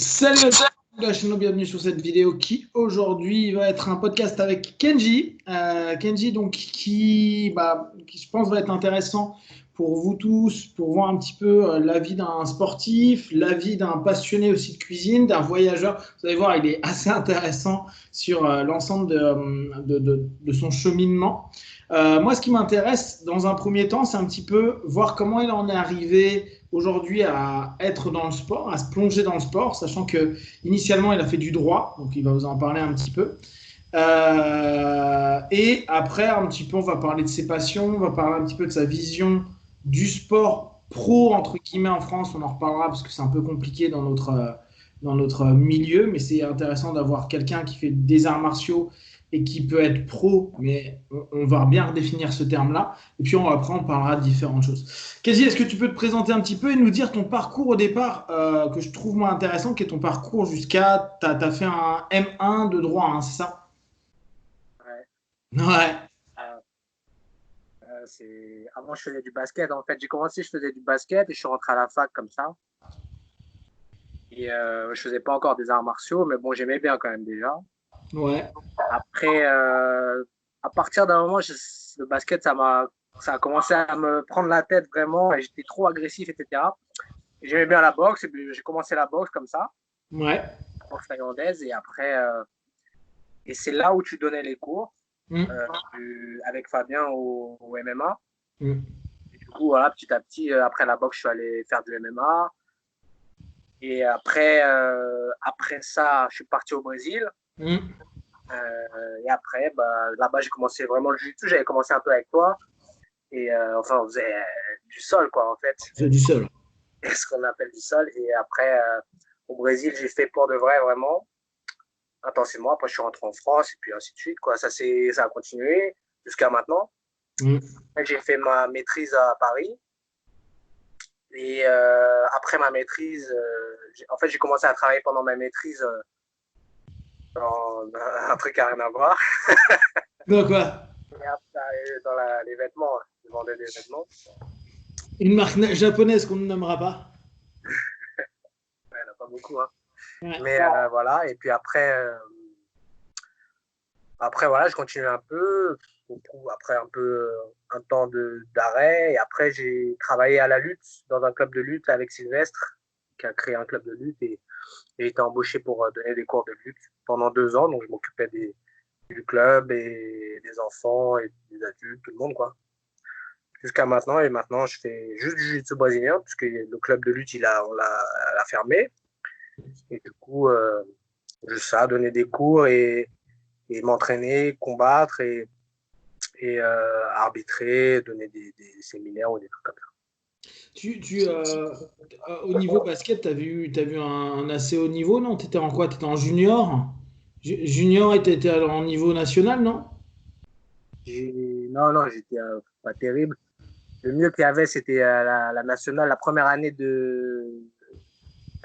Salut à tous la chaîne, bienvenue sur cette vidéo qui aujourd'hui va être un podcast avec Kenji. Kenji donc qui je pense va être intéressant pour vous tous, pour voir un petit peu la vie d'un sportif, la vie d'un passionné aussi de cuisine, d'un voyageur. Vous allez voir, il est assez intéressant sur l'ensemble de son cheminement. Moi, ce qui m'intéresse dans un premier temps, c'est un petit peu voir comment il en est arrivé aujourd'hui à être dans le sport, à se plonger dans le sport, sachant que initialement il a fait du droit, donc il va vous en parler un petit peu. Et après, un petit peu, on va parler de ses passions, on va parler un petit peu de sa vision du sport pro, entre guillemets, en France. On en reparlera parce que c'est un peu compliqué dans notre milieu, mais c'est intéressant d'avoir quelqu'un qui fait des arts martiaux et qui peut être pro, mais on va bien redéfinir ce terme-là. Et puis après, on parlera de différentes choses. Kazi, est-ce que tu peux te présenter un petit peu et nous dire ton parcours au départ, que je trouve moi intéressant, qui est ton parcours jusqu'à. Tu as fait un M1 de droit, hein, c'est ça? Ouais. Ouais. Avant, je faisais du basket. En fait, j'ai commencé, je faisais du basket et je suis rentré à la fac comme ça. Et je faisais pas encore des arts martiaux, mais bon, j'aimais bien quand même déjà. Ouais. Après, à partir d'un moment, le basket, ça a commencé à me prendre la tête vraiment et j'étais trop agressif, etc. Et j'aimais bien la boxe et puis j'ai commencé la boxe comme ça, Ouais. la boxe thaïlandaise. Et après, et c'est là où tu donnais les cours Mm. avec Fabien au MMA. Mm. Et du coup, voilà, petit à petit, après la boxe, je suis allé faire du MMA. Et après ça, je suis parti au Brésil. Mm. Et après, là-bas, j'ai commencé vraiment le jiu-jitsu. J'avais commencé un peu avec toi. Et enfin, on faisait du sol, quoi, en fait. C'est du seul. Ce qu'on appelle du sol. Et après, au Brésil, j'ai fait pour de vrai, vraiment, intensément. Après, je suis rentré en France et puis ainsi de suite, quoi. Ça a continué jusqu'à maintenant. Mm. J'ai fait ma maîtrise à Paris. Et après ma maîtrise, en fait, j'ai commencé à travailler pendant ma maîtrise dans un truc à rien à voir. Donc quoi? Et après, dans les vêtements, je vendais des vêtements. Une marque japonaise qu'on ne nommera pas. Il n'y en a pas beaucoup, hein. Ouais. Mais voilà, et puis après voilà, je continue un peu. Après un temps d'arrêt. Et après, j'ai travaillé à la lutte, dans un club de lutte avec Sylvestre, qui a créé un club de lutte. Et j'ai été embauché pour donner des cours de lutte pendant 2 ans. Donc, je m'occupais du club et des enfants et des adultes, tout le monde, quoi. Jusqu'à maintenant. Et maintenant, je fais juste du jiu-jitsu brésilien, puisque le club de lutte, on l'a fermé. Et du coup, juste ça, donner des cours et m'entraîner, combattre et arbitrer, donner des séminaires ou des trucs comme ça. Au niveau basket, t'as vu un assez haut niveau, non? T'étais en quoi? T'étais en junior? Junior et t'étais en niveau national, non? Non, j'étais pas terrible. Le mieux qu'il y avait, c'était la nationale, la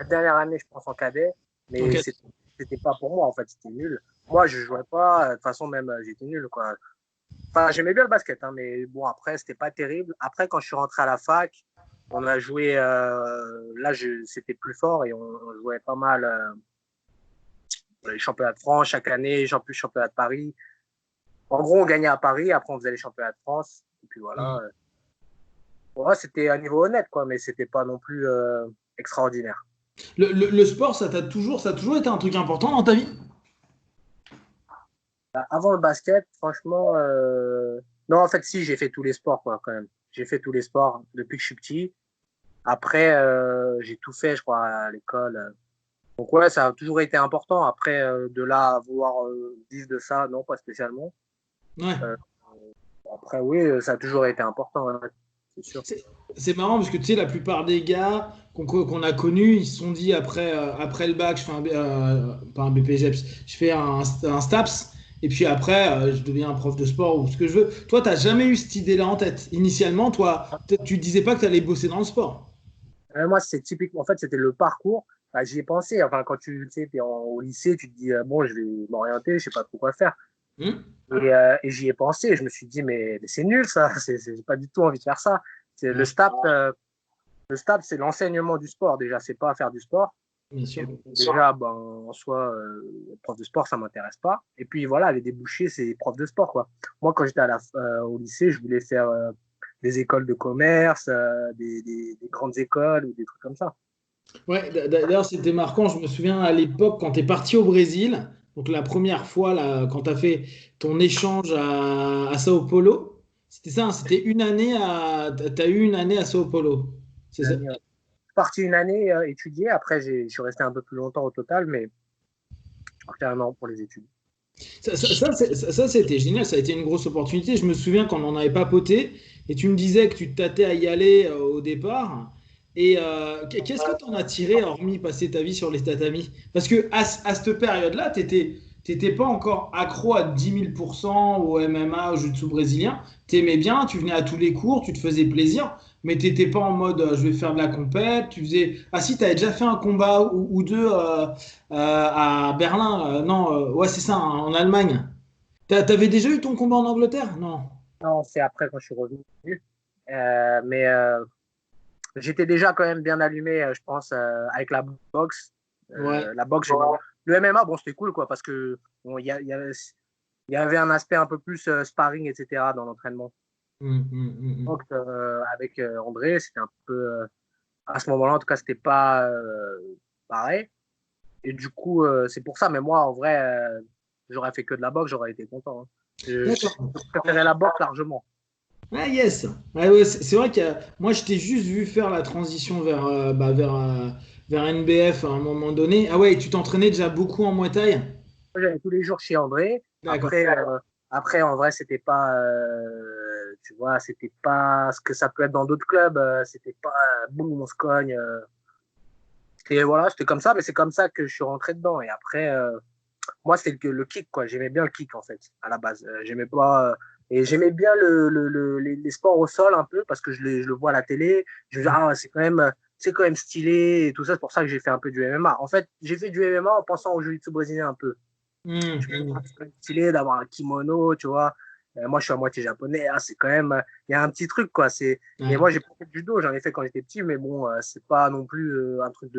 dernière année, je pense, en cadet. Mais Ok. c'était pas pour moi, en fait, c'était nul. Moi, je jouais pas. De toute façon, même, j'étais nul, quoi. Enfin, j'aimais bien le basket, hein, mais bon, après, c'était pas terrible. Après, quand je suis rentré à la fac, on a joué. Là, c'était plus fort et on jouait pas mal les championnats de France chaque année, plus championnat de Paris. En gros, on gagnait à Paris, après, on faisait les championnats de France. Et puis voilà. Ouais, c'était un niveau honnête, quoi, mais c'était pas non plus extraordinaire. Le sport, ça a toujours été un truc important dans ta vie? Avant le basket, franchement, non, en fait, si, j'ai fait tous les sports, quoi, quand même. J'ai fait tous les sports depuis que je suis petit. Après, j'ai tout fait, je crois, à l'école. Donc, ouais, ça a toujours été important. Après, de là à vouloir vivre de ça, non, pas spécialement. Ouais. Euh, Après, oui, ça a toujours été important, ouais, c'est sûr. C'est c'est marrant parce que tu sais, la plupart des gars qu'on a connus, ils se sont dit après le bac, je fais pas un BPGEPS, je fais un STAPS, et puis après, je deviens un prof de sport ou ce que je veux. Toi, tu n'as jamais eu cette idée-là en tête. Initialement, toi, tu ne disais pas que tu allais bosser dans le sport. Moi, c'est typiquement, en fait, c'était le parcours. Bah, j'y ai pensé. Enfin, quand tu sais, es au lycée, tu te dis, bon, je vais m'orienter, je sais pas trop quoi faire. Hmm. Et j'y ai pensé. Je me suis dit, mais c'est nul, ça. J'ai pas du tout envie de faire ça. C'est Ouais. le STAPS, c'est l'enseignement du sport, déjà. C'est pas faire du sport. Bien sûr. Déjà, en soi, prof de sport, ça ne m'intéresse pas. Et puis voilà, les débouchés, c'est prof de sport, quoi. Moi, quand j'étais au lycée, je voulais faire des écoles de commerce, des grandes écoles ou des trucs comme ça. Ouais, d'ailleurs, c'était marquant. Je me souviens à l'époque, quand tu es parti au Brésil, donc la première fois, là, quand tu as fait ton échange à Sao Paulo, c'était ça, hein, c'était une année tu as eu une année à Sao Paulo. C'est Une ça? année, Je suis parti une année étudier. Après, je suis resté un peu plus longtemps au total, mais je suis parti un an pour les études. C'était génial. Ça a été une grosse opportunité. Je me souviens qu'on en avait papoté et tu me disais que tu te tâtais à y aller au départ. Et qu'est-ce que tu en as tiré, hormis passer ta vie sur les tatamis? Parce que à cette période-là, t'étais pas encore accro à 10 000% au MMA, au jiu-jitsu brésilien. Tu aimais bien, tu venais à tous les cours, tu te faisais plaisir, mais tu n'étais pas en mode je vais faire de la compète. Tu faisais. Ah si, tu avais déjà fait un combat ou deux à Berlin. Non, ouais, c'est ça, hein, en Allemagne. T'avais déjà eu ton combat en Angleterre? Non. Non, c'est après quand je suis revenu. Mais j'étais déjà quand même bien allumé, je pense, avec la boxe. Ouais. La boxe, le MMA, bon, c'était cool, quoi, parce que bon, il y avait un aspect un peu plus sparring, etc., dans l'entraînement. Donc, avec André, c'était un peu, à ce moment-là, en tout cas, c'était pas pareil. Et du coup, c'est pour ça. Mais moi, en vrai, j'aurais fait que de la boxe, j'aurais été content, hein. D'accord. Je préférais la boxe largement. Ah yes. Ouais, ouais, c'est vrai que moi je t'ai juste vu faire la transition vers NBF à un moment donné. Ah ouais, et tu t'entraînais déjà beaucoup en Muay Thai? Moi, j'allais tous les jours chez André. D'accord. Après, en vrai, c'était pas, tu vois, c'était pas ce que ça peut être dans d'autres clubs. C'était pas, boum, on se cogne. Et voilà, c'était comme ça, mais c'est comme ça que je suis rentré dedans. Et après, moi, c'était le kick, quoi. J'aimais bien le kick, en fait, à la base. J'aimais pas. Et j'aimais bien les sports au sol un peu parce que je le vois à la télé. Je me dis, ah, c'est quand même stylé et tout ça. C'est pour ça que j'ai fait un peu du MMA. En fait, j'ai fait du MMA en pensant au jiu-jitsu brésilien un peu. Hum, Je me dis, ah, hum. c'est quand même stylé d'avoir un kimono, tu vois. Moi, je suis à moitié japonais. Ah, c'est quand même. Il y a un petit truc, quoi. Mais Ouais. moi, j'ai pas fait de judo. J'en ai fait quand j'étais petit, mais bon, c'est pas non plus un truc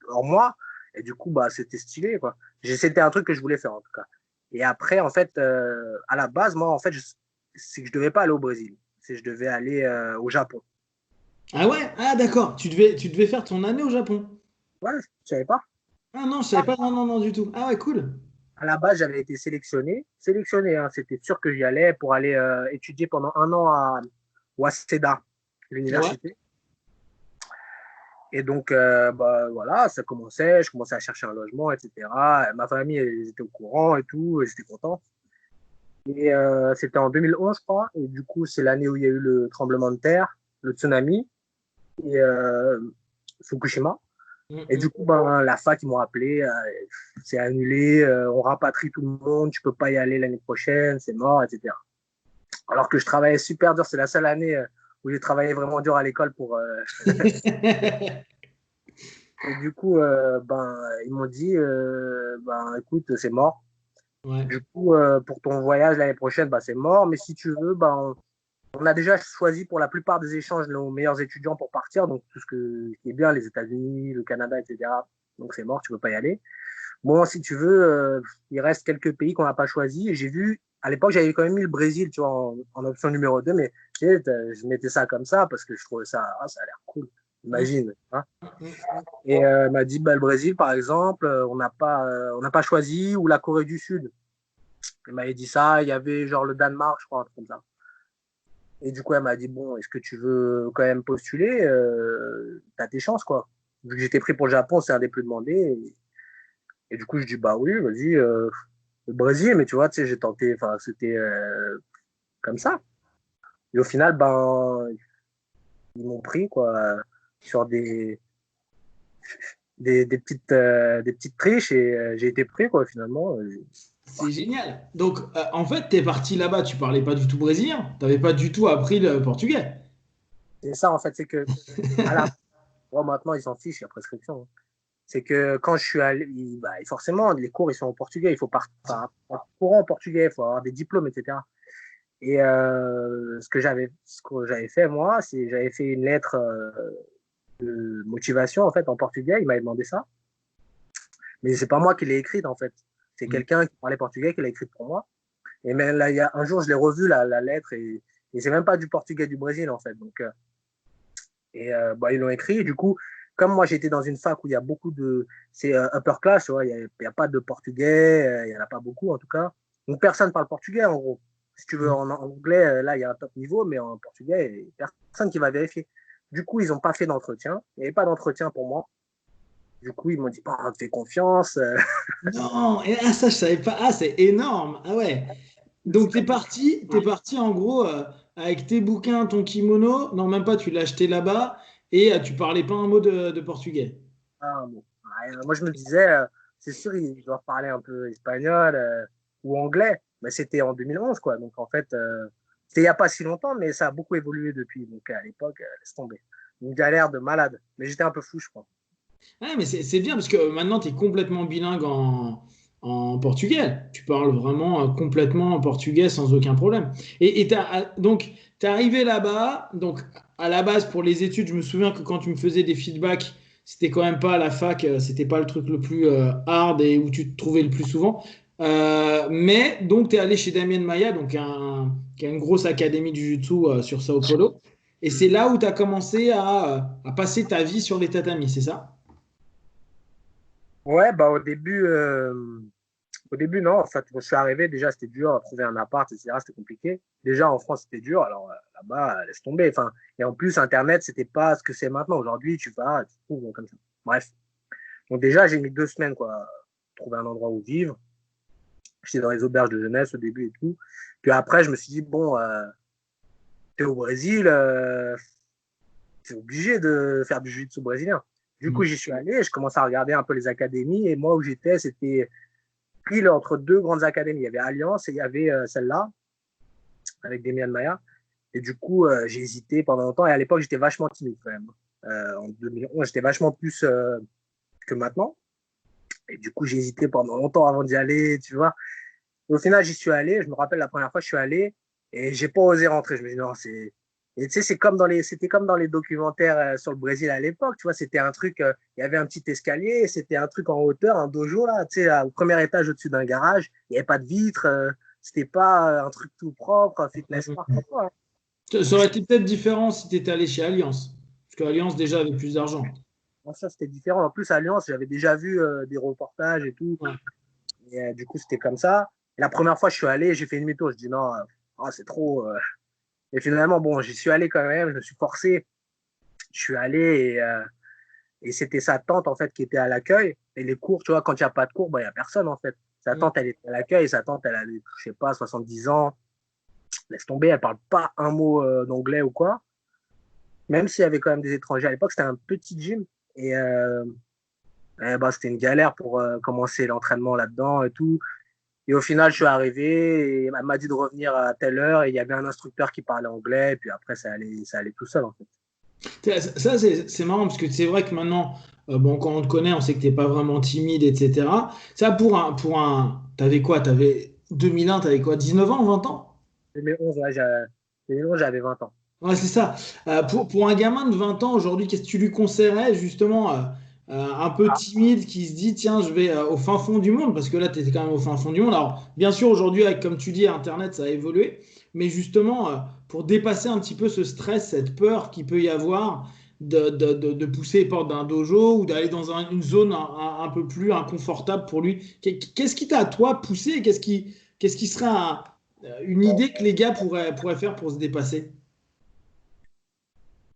en moi. Et du coup, bah, c'était stylé, quoi. C'était un truc que je voulais faire, en tout cas. Et après, en fait, à la base, moi, en fait, c'est que je devais pas aller au Brésil. C'est que je devais aller au Japon. Ah ouais? Ah d'accord. Tu devais faire ton année au Japon. Ouais, je savais pas. Ah non, je savais pas. Non, non, non, du tout. Ah ouais, cool. À la base, j'avais été sélectionné, hein, c'était sûr que j'y allais pour aller étudier pendant un an à Waseda, Ouais. l'université. Et donc, bah, voilà, je commençais à chercher un logement, etc. Ma famille, elle était au courant et tout, et j'étais content. Et c'était en 2011, je crois, et du coup, c'est l'année où il y a eu le tremblement de terre, le tsunami, et Fukushima. Hum, Et du hum. coup, ben, la fac, ils m'ont appelé, c'est annulé, on rapatrie tout le monde, tu peux pas y aller l'année prochaine, c'est mort, etc. Alors que je travaillais super dur, c'est la seule année où j'ai travaillé vraiment dur à l'école pour. Et du coup, ben, ils m'ont dit, ben, écoute, c'est mort. Ouais. Du coup, pour ton voyage l'année prochaine, ben, c'est mort. Mais si tu veux, ben, on a déjà choisi pour la plupart des échanges nos meilleurs étudiants pour partir. Donc, tout ce qui est bien, les États-Unis, le Canada, etc. Donc, c'est mort, tu peux pas y aller. Bon, si tu veux, il reste quelques pays qu'on n'a pas choisis. Et j'ai vu, à l'époque, j'avais quand même mis le Brésil, tu vois, en option numéro 2, mais tu sais, je mettais ça comme ça parce que je trouvais ça, ah, ça a l'air cool. Hum, Imagine, hein. hum. Et m'a dit, bah, le Brésil, par exemple, on n'a pas choisi, ou la Corée du Sud. Elle m'avait dit ça, il y avait genre le Danemark, je crois, un truc comme ça. Et du coup, elle m'a dit, bon, est-ce que tu veux quand même postuler? T'as tes chances, quoi. Vu que j'étais pris pour le Japon, c'est un des plus demandés. Et du coup, je dis, bah oui, vas-y, le Brésil, mais tu vois, tu sais, j'ai tenté, enfin, c'était comme ça. Et au final, ben, ils m'ont pris, quoi, sur des petites triches et j'ai été pris, quoi, finalement. C'est génial. Donc, en fait, t'es parti là-bas, tu parlais pas du tout brésilien. T'avais pas du tout appris le portugais. Et ça, en fait, c'est que, à la, bon, maintenant, ils s'en fichent, il y a prescription, hein. C'est que quand je suis allé, bah, forcément, les cours, ils sont en portugais. Il faut partir courant en portugais, il faut avoir des diplômes, etc. Et ce que j'avais fait, moi, c'est j'avais fait une lettre de motivation, en fait, en portugais. Il m'avait demandé ça. Mais c'est pas moi qui l'ai écrite, en fait. C'est quelqu'un qui parlait portugais qui l'a écrite pour moi. Et même là, un jour, je l'ai revu, la lettre, et c'est même pas du portugais du Brésil, en fait. Donc, bah, ils l'ont écrit. Et du coup, comme moi, j'étais dans une fac où il y a beaucoup de. C'est upper class, tu vois, il y a pas de portugais, il y en a pas beaucoup, en tout cas. Donc, personne parle portugais, en gros. Si tu veux, en anglais, là, il y a un top niveau, mais en portugais, il y a personne qui va vérifier. Du coup, ils n'ont pas fait d'entretien. Il n'y avait pas d'entretien pour moi. Du coup, ils m'ont dit, bah, on te fait confiance. Non, et ça, je savais pas. Ah, c'est énorme. Ah ouais. Donc, t'es parti en gros avec tes bouquins, ton kimono. Non, même pas, tu l'as acheté là-bas et tu parlais pas un mot de portugais. Ah, bon. Moi, je me disais, c'est sûr, ils doivent parler un peu espagnol ou anglais. Mais c'était en 2011, quoi. Donc, en fait, c'était il n'y a pas si longtemps, mais ça a beaucoup évolué depuis. Donc, à l'époque, laisse tomber. Une galère de malade. Mais j'étais un peu fou, je crois. Ah, mais c'est bien parce que maintenant, tu es complètement bilingue en portugais. Tu parles vraiment complètement en portugais sans aucun problème. Donc, tu es arrivé là-bas. Donc, à la base, pour les études, je me souviens que quand tu me faisais des feedbacks, c'était quand même pas à la fac, c'était pas le truc le plus hard et où tu te trouvais le plus souvent. Mais donc, tu es allé chez Damien Maya, donc qui a une grosse académie du Jiu-Jitsu sur Sao Paulo. Et c'est là où tu as commencé à passer ta vie sur les tatamis, c'est ça? Ouais, bah, au début, non. En fait, quand je suis arrivé, déjà, c'était dur à trouver un appart, etc. C'était compliqué. Déjà, en France, c'était dur. Alors, là-bas, laisse tomber. Enfin, et en plus, Internet, c'était pas ce que c'est maintenant. Aujourd'hui, tu vas, tu trouves comme ça. Bref. Donc, déjà, j'ai mis 2 semaines, quoi, à trouver un endroit où vivre. J'étais dans les auberges de jeunesse au début et tout. Puis après, je me suis dit, bon, t'es au Brésil, t'es obligé de faire du jiu-jitsu brésilien. Du coup, Mm. j'y suis allé, je commençais à regarder un peu les académies. Et moi, où j'étais, c'était pile entre deux grandes académies. Il y avait Alliance et il y avait celle-là, avec Demian Maia. Et du coup, j'ai hésité pendant longtemps. Et à l'époque, j'étais vachement timide quand même. En 2011, j'étais vachement plus que maintenant. Et du coup, j'ai hésité pendant longtemps avant d'y aller, tu vois. Et au final, j'y suis allé. Je me rappelle la première fois, je suis allé et j'ai pas osé rentrer. Je me dis non, c'est. Et tu sais, c'était comme dans les documentaires sur le Brésil à l'époque. Tu vois, c'était un truc. Il y avait un petit escalier, c'était un truc en hauteur, un dojo là. Tu sais, au premier étage au-dessus d'un garage. Il n'y avait pas de vitres. C'était pas un truc tout propre, un fitness park. Quoi, hein. Ça Donc, aurait été peut-être différent si tu étais allé chez Alliance. Parce que Alliance déjà avait plus d'argent. ça, c'était différent. En plus, à Alliance, j'avais déjà vu des reportages et tout. Ouais. Et du coup, c'était comme ça. Et la première fois, je suis allé, j'ai fait une mytho. Je dis non, c'est trop. Et finalement, bon, j'y suis allé quand même, je me suis forcé. Je suis allé et c'était sa tante, en fait, qui était à l'accueil. Et les cours, tu vois, quand il n'y a pas de cours, bah, il n'y a personne, en fait. Sa Mm. tante, elle était à l'accueil. Sa tante, elle a, je sais pas, 70 ans. Laisse tomber, elle parle pas un mot d'anglais ou quoi. Même s'il y avait quand même des étrangers. À l'époque, c'était un petit gym. Et bah, c'était une galère pour commencer l'entraînement là-dedans et tout. Et au final, je suis arrivé et elle m'a dit de revenir à telle heure et il y avait un instructeur qui parlait anglais. Et puis après, ça allait tout seul, en fait. Ça, c'est marrant parce que c'est vrai que maintenant, bon, quand on te connaît, on sait que tu n'es pas vraiment timide, etc. Ça, t'avais quoi? T'avais 2001, t'avais quoi? 19 ans, 20 ans? 2011, ouais, 2011, j'avais 20 ans. Ouais, c'est ça. Pour un gamin de 20 ans aujourd'hui, qu'est-ce que tu lui conseillerais justement un peu Ah, timide qui se dit, tiens, je vais au fin fond du monde, parce que là, tu étais quand même au fin fond du monde. Alors, bien sûr, aujourd'hui, avec, comme tu dis, Internet, ça a évolué, mais justement, pour dépasser un petit peu ce stress, cette peur qu'il peut y avoir de pousser les portes d'un dojo ou d'aller dans une zone un peu plus inconfortable pour lui, qu'est-ce qui t'a, toi, poussé et qu'est-ce qui serait une idée que les gars pourraient faire pour se dépasser?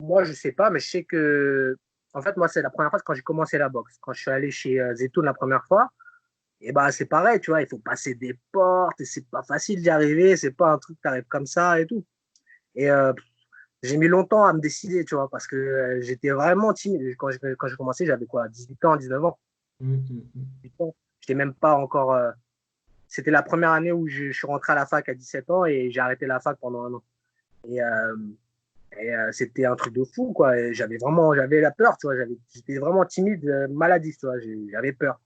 moi, je sais pas, mais je sais que, en fait, moi, c'est la première fois quand j'ai commencé la boxe. Quand je suis allé chez Zetoun la première fois, et bah, c'est pareil, tu vois, il faut passer des portes et c'est pas facile d'y arriver, c'est pas un truc qui arrive comme ça et tout. Et j'ai mis longtemps à me décider, tu vois, parce que j'étais vraiment timide. Quand j'ai commencé, j'avais quoi, 18 ans, 19 ans. Mm, mm, mm. 18 ans. J'étais même pas encore. C'était la première année où je suis rentré à la fac à 17 ans et j'ai arrêté la fac pendant un an. Et, c'était un truc de fou, quoi. Et j'avais la peur, tu vois. J'étais vraiment timide, maladif, tu vois. J'avais peur.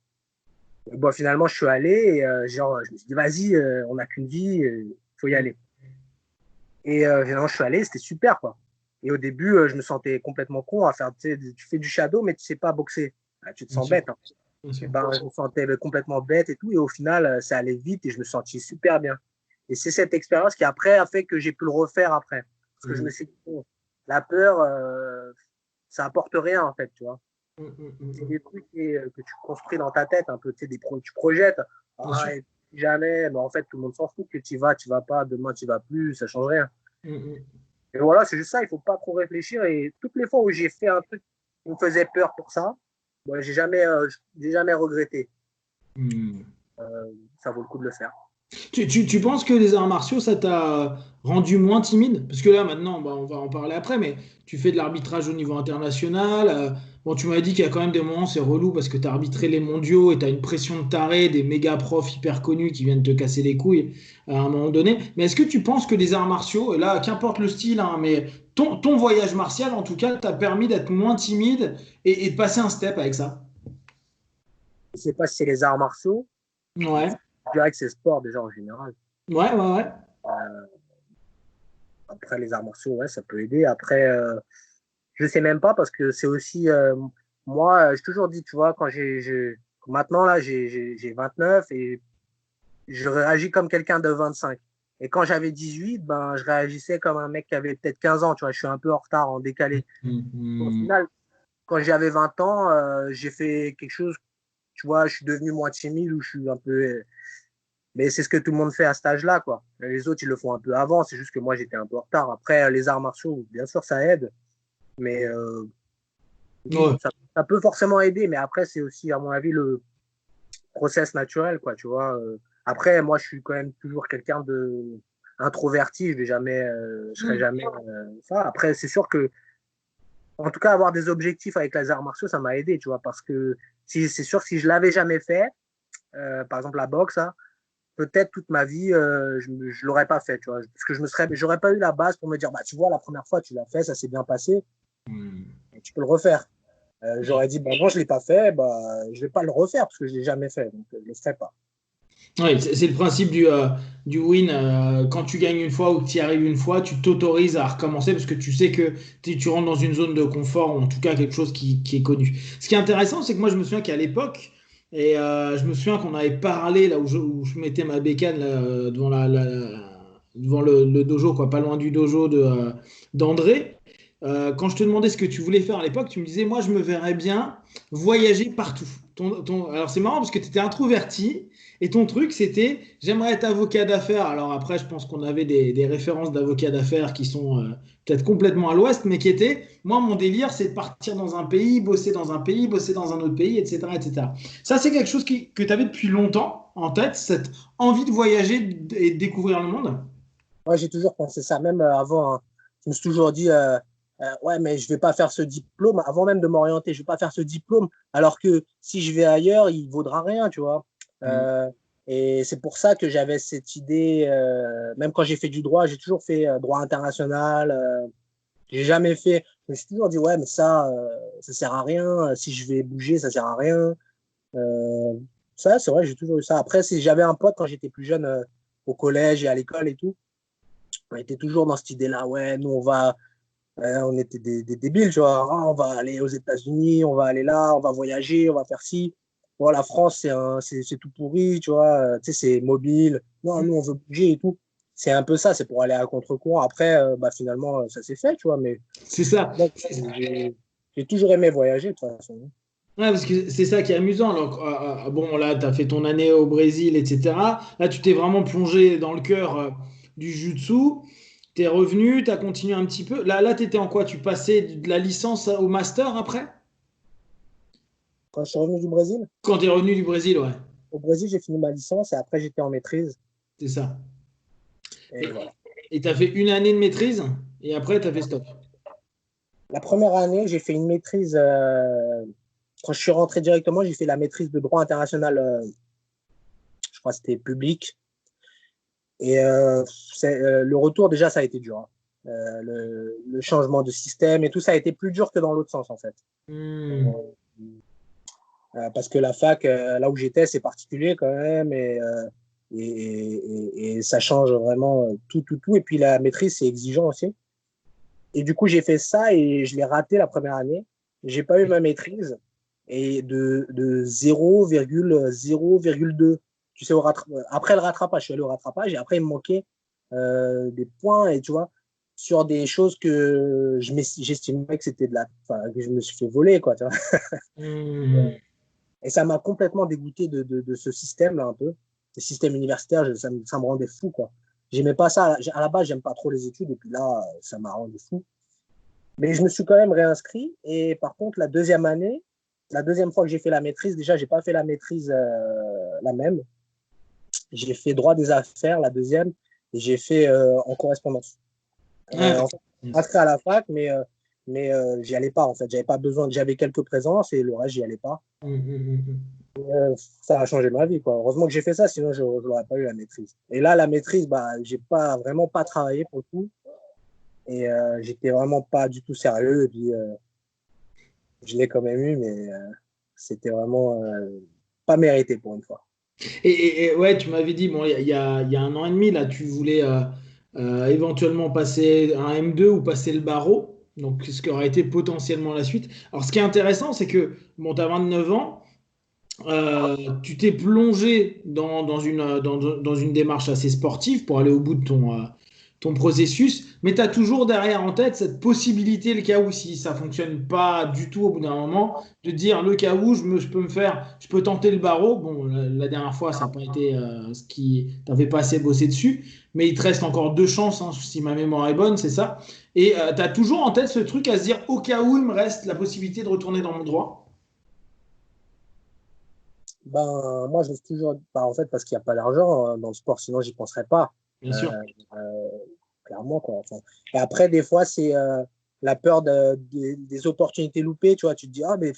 Et bon, finalement, je suis allé et genre, je me suis dit, vas-y, on n'a qu'une vie, il faut y Mm. aller. Et finalement, je suis allé, c'était super, quoi. Et au début, je me sentais complètement con à faire, tu sais, tu fais du shadow, mais tu sais pas boxer. Ah, tu te Bien sens sûr. bête, hein. Et ben, je me sentais complètement bête et tout. Et au final, ça allait vite et je me sentis super bien. Et c'est cette expérience qui après a fait que j'ai pu le refaire après. Parce que je me suis dit, bon, la peur, ça apporte rien en fait, tu vois. C'est des trucs que tu construis dans ta tête un peu, tu sais, tu projettes. Ah, et si jamais, mais en fait, tout le monde s'en fout que tu vas pas, demain tu vas plus, ça change rien. Et voilà, c'est juste ça, il faut pas trop réfléchir. Et toutes les fois où j'ai fait un truc qui me faisait peur pour ça, bon, j'ai jamais regretté. Ça vaut le coup de le faire. Tu penses que les arts martiaux, ça t'a rendu moins timide? Parce que là, maintenant, bah, on va en parler après, mais tu fais de l'arbitrage au niveau international. Bon, tu m'as dit qu'il y a quand même des moments, c'est relou parce que tu as arbitré les mondiaux et tu as une pression de taré, des méga profs hyper connus qui viennent te casser les couilles à un moment donné. Mais est-ce que tu penses que les arts martiaux, et là, qu'importe le style, hein, mais ton voyage martial, en tout cas, t'a permis d'être moins timide et de passer un step avec ça? Je sais pas si c'est les arts martiaux. Ouais, Je dirais que c'est le sport déjà en général. ouais. Euh, Après, les arts martiaux, ouais, ça peut aider. Après, je sais même pas parce que c'est aussi, moi, j'ai toujours dit, tu vois, maintenant, là, j'ai 29 et je réagis comme quelqu'un de 25. Et quand j'avais 18, ben, je réagissais comme un mec qui avait peut-être 15 ans, tu vois, je suis un peu en retard, en décalé. Au final, quand j'avais 20 ans, j'ai fait quelque chose, tu vois, je suis devenu moins timide ou je suis un peu. Mais c'est ce que tout le monde fait à cet âge-là, quoi. Les autres, ils le font un peu avant, c'est juste que moi, j'étais un peu en retard. Après, les arts martiaux, bien sûr, ça aide, mais oui, Ouais. ça peut forcément aider, mais après, c'est aussi, à mon avis, le process naturel, quoi, tu vois. Après, moi, je suis quand même toujours quelqu'un de introverti, je serai jamais ça. Après, c'est sûr que, en tout cas, avoir des objectifs avec les arts martiaux, ça m'a aidé, tu vois, parce que c'est sûr que si je l'avais jamais fait, par exemple la boxe, hein, peut-être toute ma vie, je ne l'aurais pas fait, tu vois, parce que j'aurais pas eu la base pour me dire, bah, tu vois, la première fois, tu l'as fait, ça s'est bien passé, tu peux le refaire. J'aurais dit, bah, non, je ne l'ai pas fait, bah, je ne vais pas le refaire parce que je ne l'ai jamais fait, donc je ne le ferai pas. Ouais, c'est le principe du win. Quand tu gagnes une fois ou que tu y arrives une fois, tu t'autorises à recommencer parce que tu sais que tu rentres dans une zone de confort ou en tout cas quelque chose qui est connu. Ce qui est intéressant, c'est que moi, je me souviens qu'à l'époque, et je me souviens qu'on avait parlé là où je mettais ma bécane là, devant, devant le dojo, quoi, pas loin du dojo d'André. Quand je te demandais ce que tu voulais faire à l'époque, tu me disais, moi, je me verrais bien voyager partout. Alors, c'est marrant parce que tu étais introverti. Et ton truc, c'était, j'aimerais être avocat d'affaires. Alors après, je pense qu'on avait des références d'avocats d'affaires qui sont peut-être complètement à l'ouest, mais qui étaient, moi, mon délire, c'est de partir dans un pays, bosser dans un pays, bosser dans un autre pays, etc. etc. Ça, c'est quelque chose que tu avais depuis longtemps en tête, cette envie de voyager et de découvrir le monde. Moi, j'ai toujours pensé ça, même avant, hein. Je me suis toujours dit, ouais, mais je ne vais pas faire ce diplôme, avant même de m'orienter, je ne vais pas faire ce diplôme, alors que si je vais ailleurs, il ne vaudra rien, tu vois. Mm. Euh, et c'est pour ça que j'avais cette idée, même quand j'ai fait du droit, j'ai toujours fait droit international, j'ai jamais fait, je me suis toujours dit, ouais, mais ça sert à rien, si je vais bouger, ça sert à rien. Euh, Ça, c'est vrai, j'ai toujours eu ça. Après, si j'avais un pote quand j'étais plus jeune, au collège et à l'école et tout, on était toujours dans cette idée-là, ouais, nous on était des débiles, tu vois. Ah, on va aller aux États-Unis, on va aller là, on va voyager, on va faire ci. Bon, la France, c'est tout pourri, tu vois. Tu sais, c'est mobile. Non, nous, on veut bouger et tout. C'est un peu ça, c'est pour aller à contre-courant. Après, bah, finalement, ça s'est fait, tu vois. Mais C'est ça. donc, j'ai toujours aimé voyager, de toute façon. Ouais, parce que c'est ça qui est amusant. Alors, bon, là, tu as fait ton année au Brésil, etc. Là, tu t'es vraiment plongé dans le cœur du jiu-jitsu. Tu es revenu, tu as continué un petit peu. Là, tu étais en quoi? Tu passais de la licence au master après? Quand je suis revenu du Brésil, Quand tu es revenu du Brésil, ouais. au Brésil, j'ai fini ma licence et après, j'étais en maîtrise. C'est ça. Et voilà. Et tu as fait une année de maîtrise et après, tu as fait stop. La première année, j'ai fait une maîtrise. Quand je suis rentré directement, j'ai fait la maîtrise de droit international, je crois que c'était public. Et le retour, déjà, ça a été dur, hein. Le changement de système et tout, ça a été plus dur que dans l'autre sens, en fait. Hmm. Parce que la fac, là où j'étais, c'est particulier quand même. Et ça change vraiment tout. Et puis la maîtrise, c'est exigeant aussi. Et du coup, j'ai fait ça et je l'ai raté la première année. J'ai pas eu ma maîtrise. et de 0,2. Tu sais, après le rattrapage, je suis allé au rattrapage et après, il me manquait des points et tu vois, sur des choses que j'estimais que c'était que je me suis fait voler, quoi, tu vois. Et ça m'a complètement dégoûté de ce système-là, un peu. Le système universitaire, ça me rendait fou, quoi. J'aimais pas ça. À la base, j'aime pas trop les études et puis là, ça m'a rendu fou. Mais je me suis quand même réinscrit. Et par contre, la deuxième année, la deuxième fois que j'ai fait la maîtrise, déjà, j'ai pas fait la maîtrise la même. J'ai fait droit des affaires, la deuxième, et j'ai fait en correspondance. En fait, inscrit à la fac, mais j'y allais pas, en fait. J'avais pas besoin, j'avais quelques présences et le reste, j'y allais pas. Ça a changé ma vie, quoi. Heureusement que j'ai fait ça, sinon je n'aurais pas eu la maîtrise. Et là, la maîtrise, bah, j'ai vraiment pas travaillé pour le coup. Et j'étais vraiment pas du tout sérieux. Et puis, je l'ai quand même eu, mais c'était vraiment pas mérité pour une fois. Et ouais, tu m'avais dit, bon, il y a un an et demi, là, tu voulais éventuellement passer un M2 ou passer le barreau, donc ce qui aurait été potentiellement la suite. Alors, ce qui est intéressant, c'est que, bon, tu as 29 ans, tu t'es plongé dans une démarche assez sportive pour aller au bout de ton processus, mais tu as toujours derrière en tête cette possibilité, le cas où si ça fonctionne pas du tout au bout d'un moment, de dire le cas où je peux tenter le barreau. Bon, la dernière fois, ça n'a pas été ce qui t'avais pas assez bossé dessus, mais il te reste encore deux chances, hein, si ma mémoire est bonne, c'est ça. Et tu as toujours en tête ce truc à se dire au cas où il me reste la possibilité de retourner dans mon droit. Ben, moi, je reste toujours, en fait, parce qu'il n'y a pas d'argent dans le sport, sinon j'y penserais pas. Bien sûr. Euh, Clairement, quoi. Enfin, et après, des fois, c'est la peur des opportunités loupées, tu vois. Tu te dis, ah, mais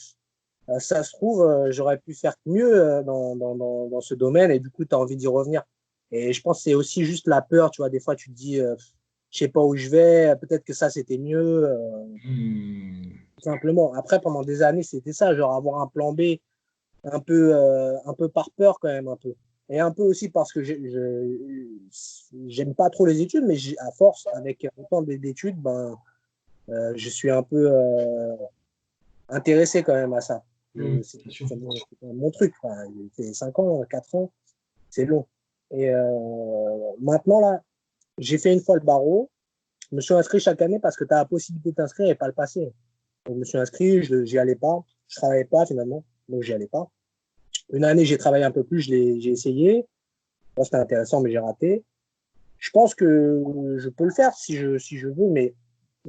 ça se trouve, j'aurais pu faire mieux dans ce domaine, et du coup, tu as envie d'y revenir. Et je pense que c'est aussi juste la peur, tu vois. Des fois, tu te dis, je sais pas où je vais, peut-être que ça, c'était mieux, tout simplement. Après, pendant des années, c'était ça, genre avoir un plan B un peu par peur quand même, un peu. Et un peu aussi parce que j'aime pas trop les études, mais à force, avec autant d'études, ben, je suis un peu intéressé quand même à ça. C'est mon truc. Enfin, il fait 5 ans, 4 ans, c'est long. Et maintenant, là, j'ai fait une fois le barreau. Je me suis inscrit chaque année parce que tu as la possibilité de t'inscrire et pas le passer. Donc, je me suis inscrit, j'y allais pas. Je travaillais pas finalement, donc j'y allais pas. Une année, j'ai travaillé un peu plus, j'ai essayé. Bon, c'était intéressant, mais j'ai raté. Je pense que je peux le faire si je veux, mais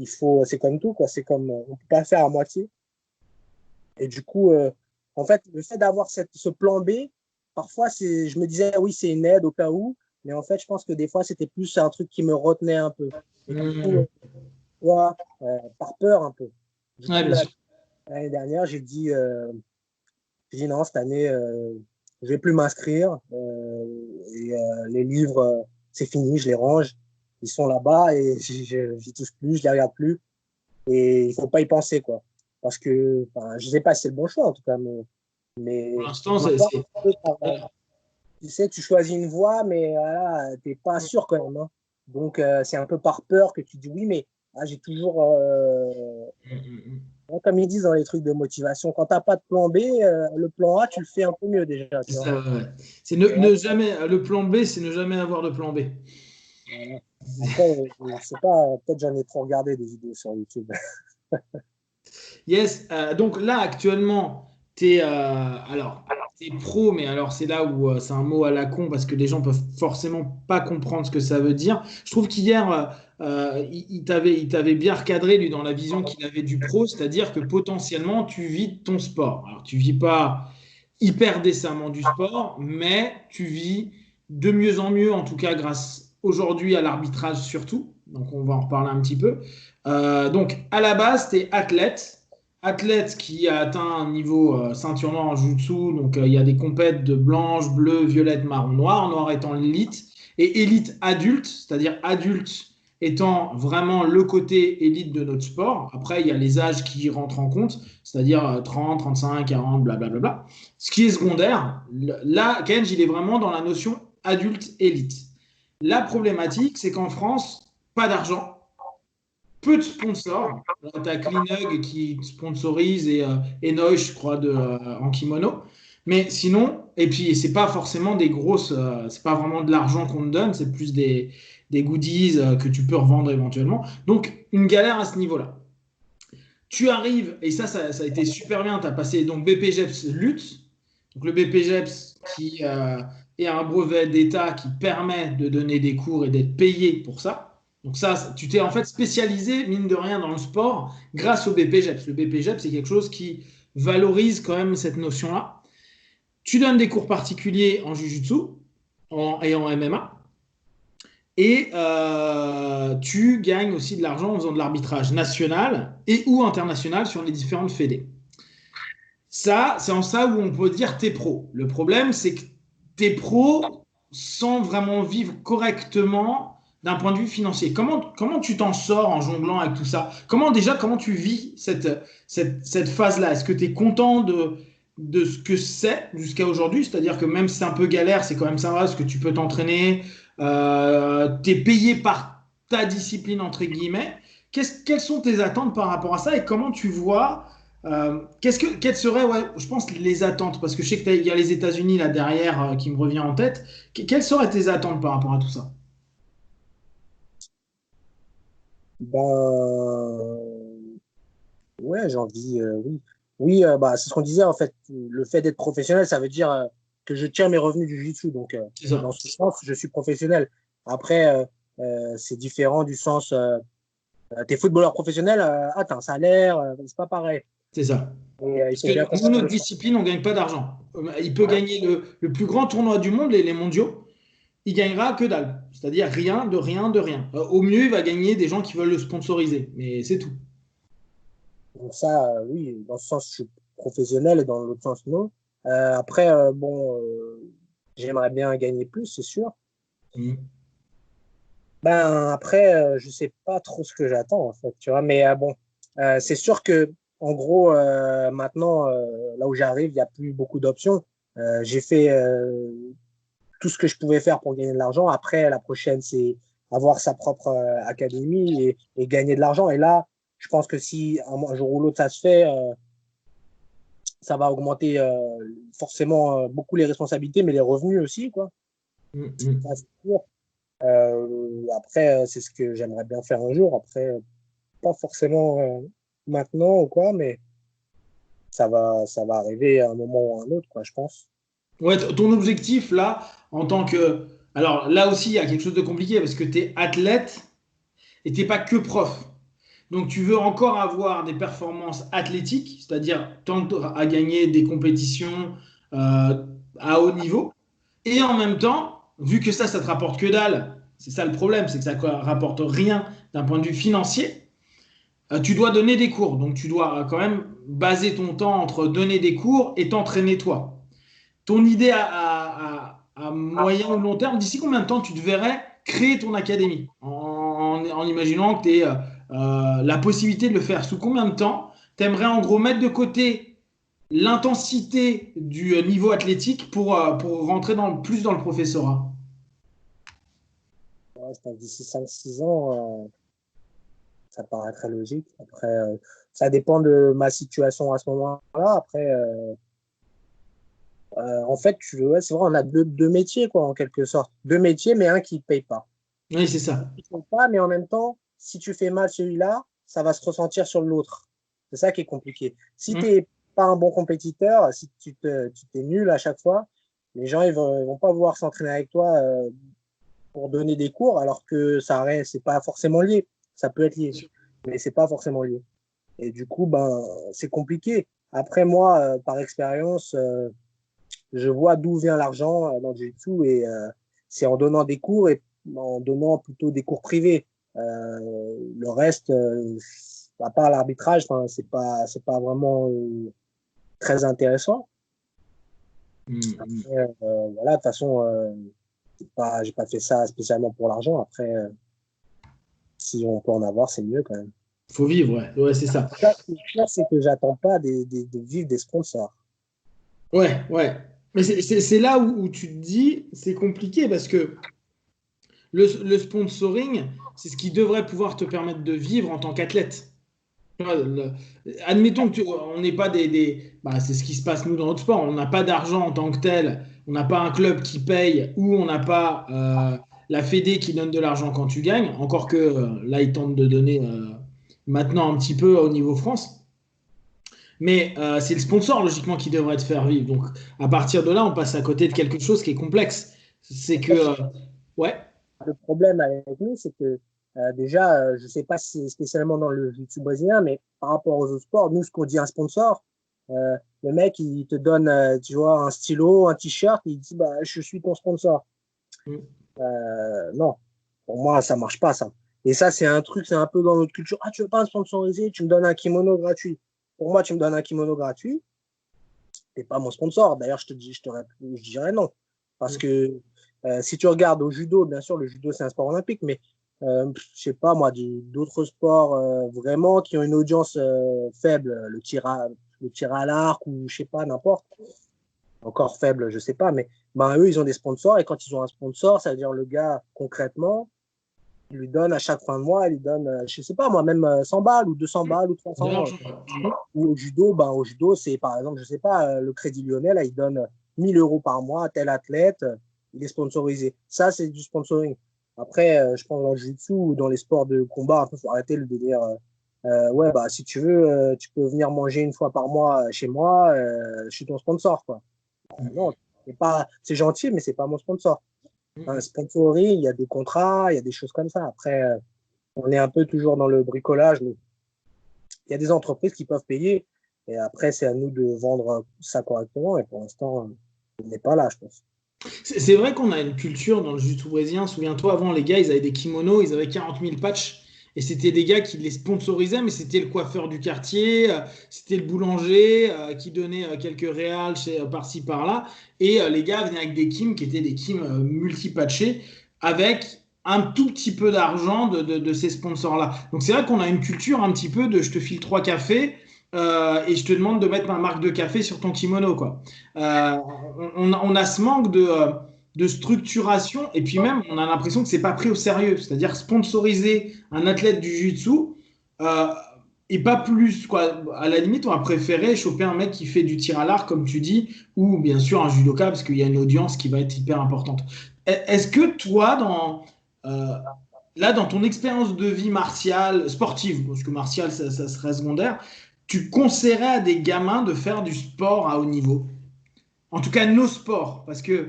c'est comme tout, quoi. C'est comme, on peut pas faire à moitié. Et du coup, en fait, le fait d'avoir ce plan B, parfois, je me disais, oui, c'est une aide au cas où, mais en fait, je pense que des fois, c'était plus un truc qui me retenait un peu. Et du coup, voilà, par peur un peu. Du coup, l'année dernière, j'ai dit non, cette année, je vais plus m'inscrire. Les livres, c'est fini, je les range. Ils sont là-bas et j'y touche plus, je les regarde plus. Et il faut pas y penser, quoi. Parce que, je sais pas si c'est le bon choix, en tout cas, mais Pour l'instant, tu sais, tu choisis une voie, mais voilà, t'es pas sûr quand même, hein. Donc, c'est un peu par peur que tu dis oui, mais j'ai toujours comme ils disent dans les trucs de motivation, quand tu n'as pas de plan B, le plan A, tu le fais un peu mieux déjà. Tu vois. ça, ouais. C'est ne jamais, le plan B, c'est ne jamais avoir de plan B. Après, je sais pas, peut-être j'en ai trop regardé des vidéos sur YouTube. Yes, donc là actuellement, tu es, t'es pro, mais alors c'est là où c'est un mot à la con parce que les gens peuvent forcément pas comprendre ce que ça veut dire. Je trouve qu'hier, il t'avait bien recadré lui dans la vision qu'il avait du pro, c'est-à-dire que potentiellement tu vis de ton sport. Alors tu vis pas hyper décemment du sport, mais tu vis de mieux en mieux, en tout cas grâce aujourd'hui à l'arbitrage surtout. Donc on va en reparler un petit peu. Donc à la base, tu es athlète qui a atteint un niveau ceinture noire en jiu-jitsu. Donc il y a des compètes de blanche, bleu, violette, marron, noir étant l'élite. Et élite adulte, c'est-à-dire adulte étant vraiment le côté élite de notre sport. Après, il y a les âges qui rentrent en compte, c'est-à-dire 30, 35, 40, blablabla. Ce qui est secondaire, là, Kenj, il est vraiment dans la notion adulte élite. La problématique, c'est qu'en France, pas d'argent. peu de sponsors. Tu as Cleanhug qui sponsorise et Noise, je crois, en kimono. Mais sinon, et puis c'est pas forcément des grosses, c'est pas vraiment de l'argent qu'on te donne, c'est plus des goodies que tu peux revendre éventuellement. Donc, une galère à ce niveau-là. Tu arrives, et ça a été super bien, tu as passé donc BPGEPS lutte, donc le BPGEPS qui est un brevet d'État qui permet de donner des cours et d'être payé pour ça. Donc ça, tu t'es en fait spécialisé, mine de rien, dans le sport grâce au BPGEPS. Le BPGEPS, c'est quelque chose qui valorise quand même cette notion-là. Tu donnes des cours particuliers en Jiu-Jitsu et en MMA. Et tu gagnes aussi de l'argent en faisant de l'arbitrage national et ou international sur les différentes fédés. Ça, c'est en ça où on peut dire t'es pro. Le problème, c'est que t'es pro sans vraiment vivre correctement d'un point de vue financier. Comment tu t'en sors en jonglant avec tout ça? Comment tu vis cette phase-là? Est-ce que tu es content de ce que c'est jusqu'à aujourd'hui? C'est-à-dire que même si c'est un peu galère, c'est quand même sympa parce que tu peux t'entraîner, tu es payé par ta discipline, entre guillemets. Quelles sont tes attentes par rapport à ça et comment tu vois quelles seraient, ouais, je pense, les attentes? Parce que je sais qu'il y a les États-Unis là derrière qui me revient en tête. Quelles seraient tes attentes par rapport à tout ça? Ben, ouais, j'ai envie, oui. Oui, bah, c'est ce qu'on disait, en fait. Le fait d'être professionnel, ça veut dire que je tire mes revenus du jiu-jitsu. Donc, C'est ça. dans ce sens, je suis professionnel. Après, c'est différent du sens, t'es footballeur professionnel, t'as un salaire, c'est pas pareil. C'est ça. Et il Parce faut que bien nous, comprendre notre le sens. discipline, on ne gagne pas d'argent. Il peut gagner le plus grand tournoi du monde, les mondiaux, il gagnera que dalle. C'est-à-dire rien, de rien, de rien. Au mieux, il va gagner des gens qui veulent le sponsoriser. Mais c'est tout. Donc ça, oui, dans ce sens, je suis professionnel et dans l'autre sens, non. Après, bon, j'aimerais bien gagner plus, c'est sûr. Mhm. Ben après, je sais pas trop ce que j'attends en fait, tu vois. Mais bon, c'est sûr que en gros, maintenant, là où j'arrive, il n'y a plus beaucoup d'options. J'ai fait tout ce que je pouvais faire pour gagner de l'argent. Après, la prochaine, c'est avoir sa propre académie et gagner de l'argent. Et là, je pense que si un jour ou l'autre ça se fait, ça va augmenter forcément beaucoup les responsabilités, mais les revenus aussi, quoi. Ça, Mhm. c'est sûr. Après, c'est ce que j'aimerais bien faire un jour. Après, pas forcément maintenant ou quoi, mais ça va arriver à un moment ou à un autre, quoi, je pense. Ouais, ton objectif là, en tant que. Alors là aussi, il y a quelque chose de compliqué parce que tu es athlète et tu n'es pas que prof. Donc tu veux encore avoir des performances athlétiques, c'est-à-dire tendre à gagner des compétitions euh, à haut niveau. Et en même temps, vu que ça te rapporte que dalle, c'est ça le problème, c'est que ça ne rapporte rien d'un point de vue financier, tu dois donner des cours. Donc tu dois quand même baser ton temps entre donner des cours et t'entraîner toi. Ton idée à moyen ou long terme, d'ici combien de temps tu te verrais créer ton académie en imaginant que tu as la possibilité de le faire? Sous combien de temps tu aimerais en gros mettre de côté l'intensité du niveau athlétique pour rentrer plus dans le professorat? Ouais, je pense que d'ici 5 6 ans, ça paraît très logique. Après, ça dépend de ma situation à ce moment-là. Après, en fait, ouais, c'est vrai, on a deux métiers, quoi, en quelque sorte. Deux métiers, mais un qui ne paye pas. Oui, c'est ça. Ils ne payent pas, mais en même temps, si tu fais mal celui-là, ça va se ressentir sur l'autre. C'est ça qui est compliqué. Si tu Hum, n'es pas un bon compétiteur, si tu t'es nul à chaque fois, les gens ils vont pas vouloir s'entraîner avec toi pour donner des cours, alors que ça c'est pas forcément lié. Ça peut être lié, mais c'est pas forcément lié. Et du coup, ben, c'est compliqué. Après, moi, par expérience, je vois d'où vient l'argent dans le jiu-jitsu et c'est en donnant des cours et en donnant plutôt des cours privés. Le reste, à part l'arbitrage, c'est pas vraiment très intéressant. hum. Voilà, de toute façon, j'ai pas fait ça spécialement pour l'argent. Après, si on peut en avoir, c'est mieux quand même. Faut vivre, ouais, ouais, c'est ça. Ça, ce qui est clair, c'est que j'attends pas de vivre des sponsors. Ouais, ouais. Mais c'est là où tu te dis, c'est compliqué parce que le sponsoring, c'est ce qui devrait pouvoir te permettre de vivre en tant qu'athlète. Tu vois, admettons que on n'est pas bah, c'est ce qui se passe nous dans notre sport. On n'a pas d'argent en tant que tel. On n'a pas un club qui paye ou on n'a pas la fédé qui donne de l'argent quand tu gagnes. Encore que là, ils tentent de donner maintenant un petit peu au niveau France. Mais c'est le sponsor, logiquement, qui devrait te faire vivre. Donc, à partir de là, on passe à côté de quelque chose qui est complexe. C'est que, ouais, Le problème avec nous, c'est que déjà, je ne sais pas si c'est spécialement dans le jiu-jitsu brésilien, mais par rapport aux autres sports, nous, ce qu'on dit un sponsor, le mec, il te donne, tu vois, un stylo, un t-shirt, il dit, bah, je suis ton sponsor. mm, Non, pour moi, ça marche pas, ça. Et ça, c'est un truc, c'est un peu dans notre culture. Ah, tu veux pas un sponsorisé, tu me donnes un kimono gratuit. Pour moi, tu me donnes un kimono gratuit, t'es pas mon sponsor. D'ailleurs, je dirais non. Parce mm. que si tu regardes au judo, bien sûr, le judo, c'est un sport olympique, mais je sais pas, moi, d'autres sports vraiment qui ont une audience faible, le tir à l'arc ou je sais pas, n'importe, encore faible, je sais pas, mais ben, eux, ils ont des sponsors et quand ils ont un sponsor, ça veut dire le gars, concrètement, il lui donne à chaque fin de mois, il lui donne, je sais pas, moi, même 100 balles ou 200 balles ou De 300. l'argent. Ou au judo, ben, au judo, c'est par exemple, je sais pas, le Crédit Lyonnais, là, il donne 1 000 € par mois à tel athlète, il est sponsorisé. Ça, c'est du sponsoring. Après, je pense dans le jiu-jitsu ou dans les sports de combat, il faut arrêter le délire. Ouais, bah, si tu veux, tu peux venir manger une fois par mois chez moi, je suis ton sponsor, quoi. Non, c'est gentil, mais c'est pas mon sponsor. Un Mm. sponsoring, il y a des contrats, il y a des choses comme ça. Après, on est un peu toujours dans le bricolage. Il y a des entreprises qui peuvent payer. Et après, c'est à nous de vendre ça correctement. Et pour l'instant, on n'est pas là, je pense. C'est vrai qu'on a une culture dans le jiu-jitsu brésilien. Souviens-toi, avant, les gars, ils avaient des kimonos, ils avaient 40 000 patchs. Et c'était des gars qui les sponsorisaient, mais c'était le coiffeur du quartier, c'était le boulanger qui donnait quelques réals par-ci, par-là. Et les gars venaient avec des kims qui étaient des kims multi-patchés, avec un tout petit peu d'argent de ces sponsors-là. Donc c'est vrai qu'on a une culture un petit peu de je te file 3 cafés et je te demande de mettre ma marque de café sur ton kimono, quoi. Euh, on a ce manque de structuration et puis même on a l'impression que c'est pas pris au sérieux. C'est-à-dire sponsoriser un athlète du jiu-jitsu euh, et pas plus, quoi. À la limite, on va préférer choper un mec qui fait du tir à l'arc, comme tu dis, ou bien sûr un judoka parce qu'il y a une audience qui va être hyper importante. Est-ce que toi, euh, là, dans ton expérience de vie martiale, sportive, parce que martial, ça serait secondaire, tu conseillerais à des gamins de faire du sport à haut niveau? En tout cas, nos sports, parce que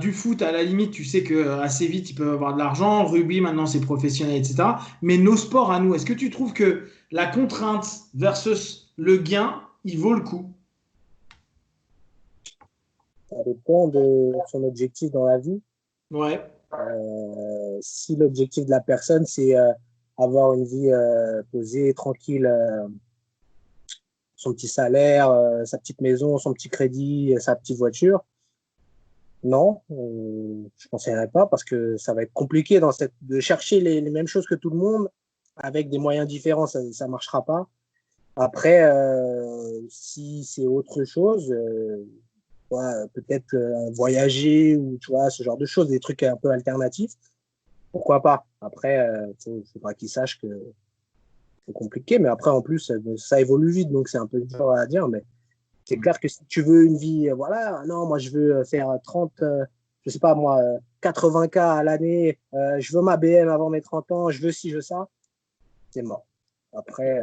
du foot, à la limite, tu sais que assez vite, ils peuvent avoir de l'argent. Le rugby, maintenant, c'est professionnel, etc. Mais nos sports à nous, est-ce que tu trouves que la contrainte versus le gain, il vaut le coup? Ça dépend de son objectif dans la vie. Ouais. Si l'objectif de la personne, c'est avoir une vie posée, tranquille, son petit salaire, sa petite maison, son petit crédit, sa petite voiture, non, je ne conseillerais pas parce que ça va être compliqué de chercher les mêmes choses que tout le monde avec des moyens différents, ça ne marchera pas. Après, si c'est autre chose, peut-être voyager ou tu vois, ce genre de choses, des trucs un peu alternatifs, pourquoi pas. Après, il faudra qu'ils sachent que c'est compliqué, mais après, en plus, ça évolue vite, donc c'est un peu dur à dire, mais c'est clair que si tu veux une vie, voilà, non, moi je veux faire 30, je sais pas moi, 80K à l'année, je veux ma BM avant mes 30 ans, je veux ci, je veux ça, c'est mort. Après,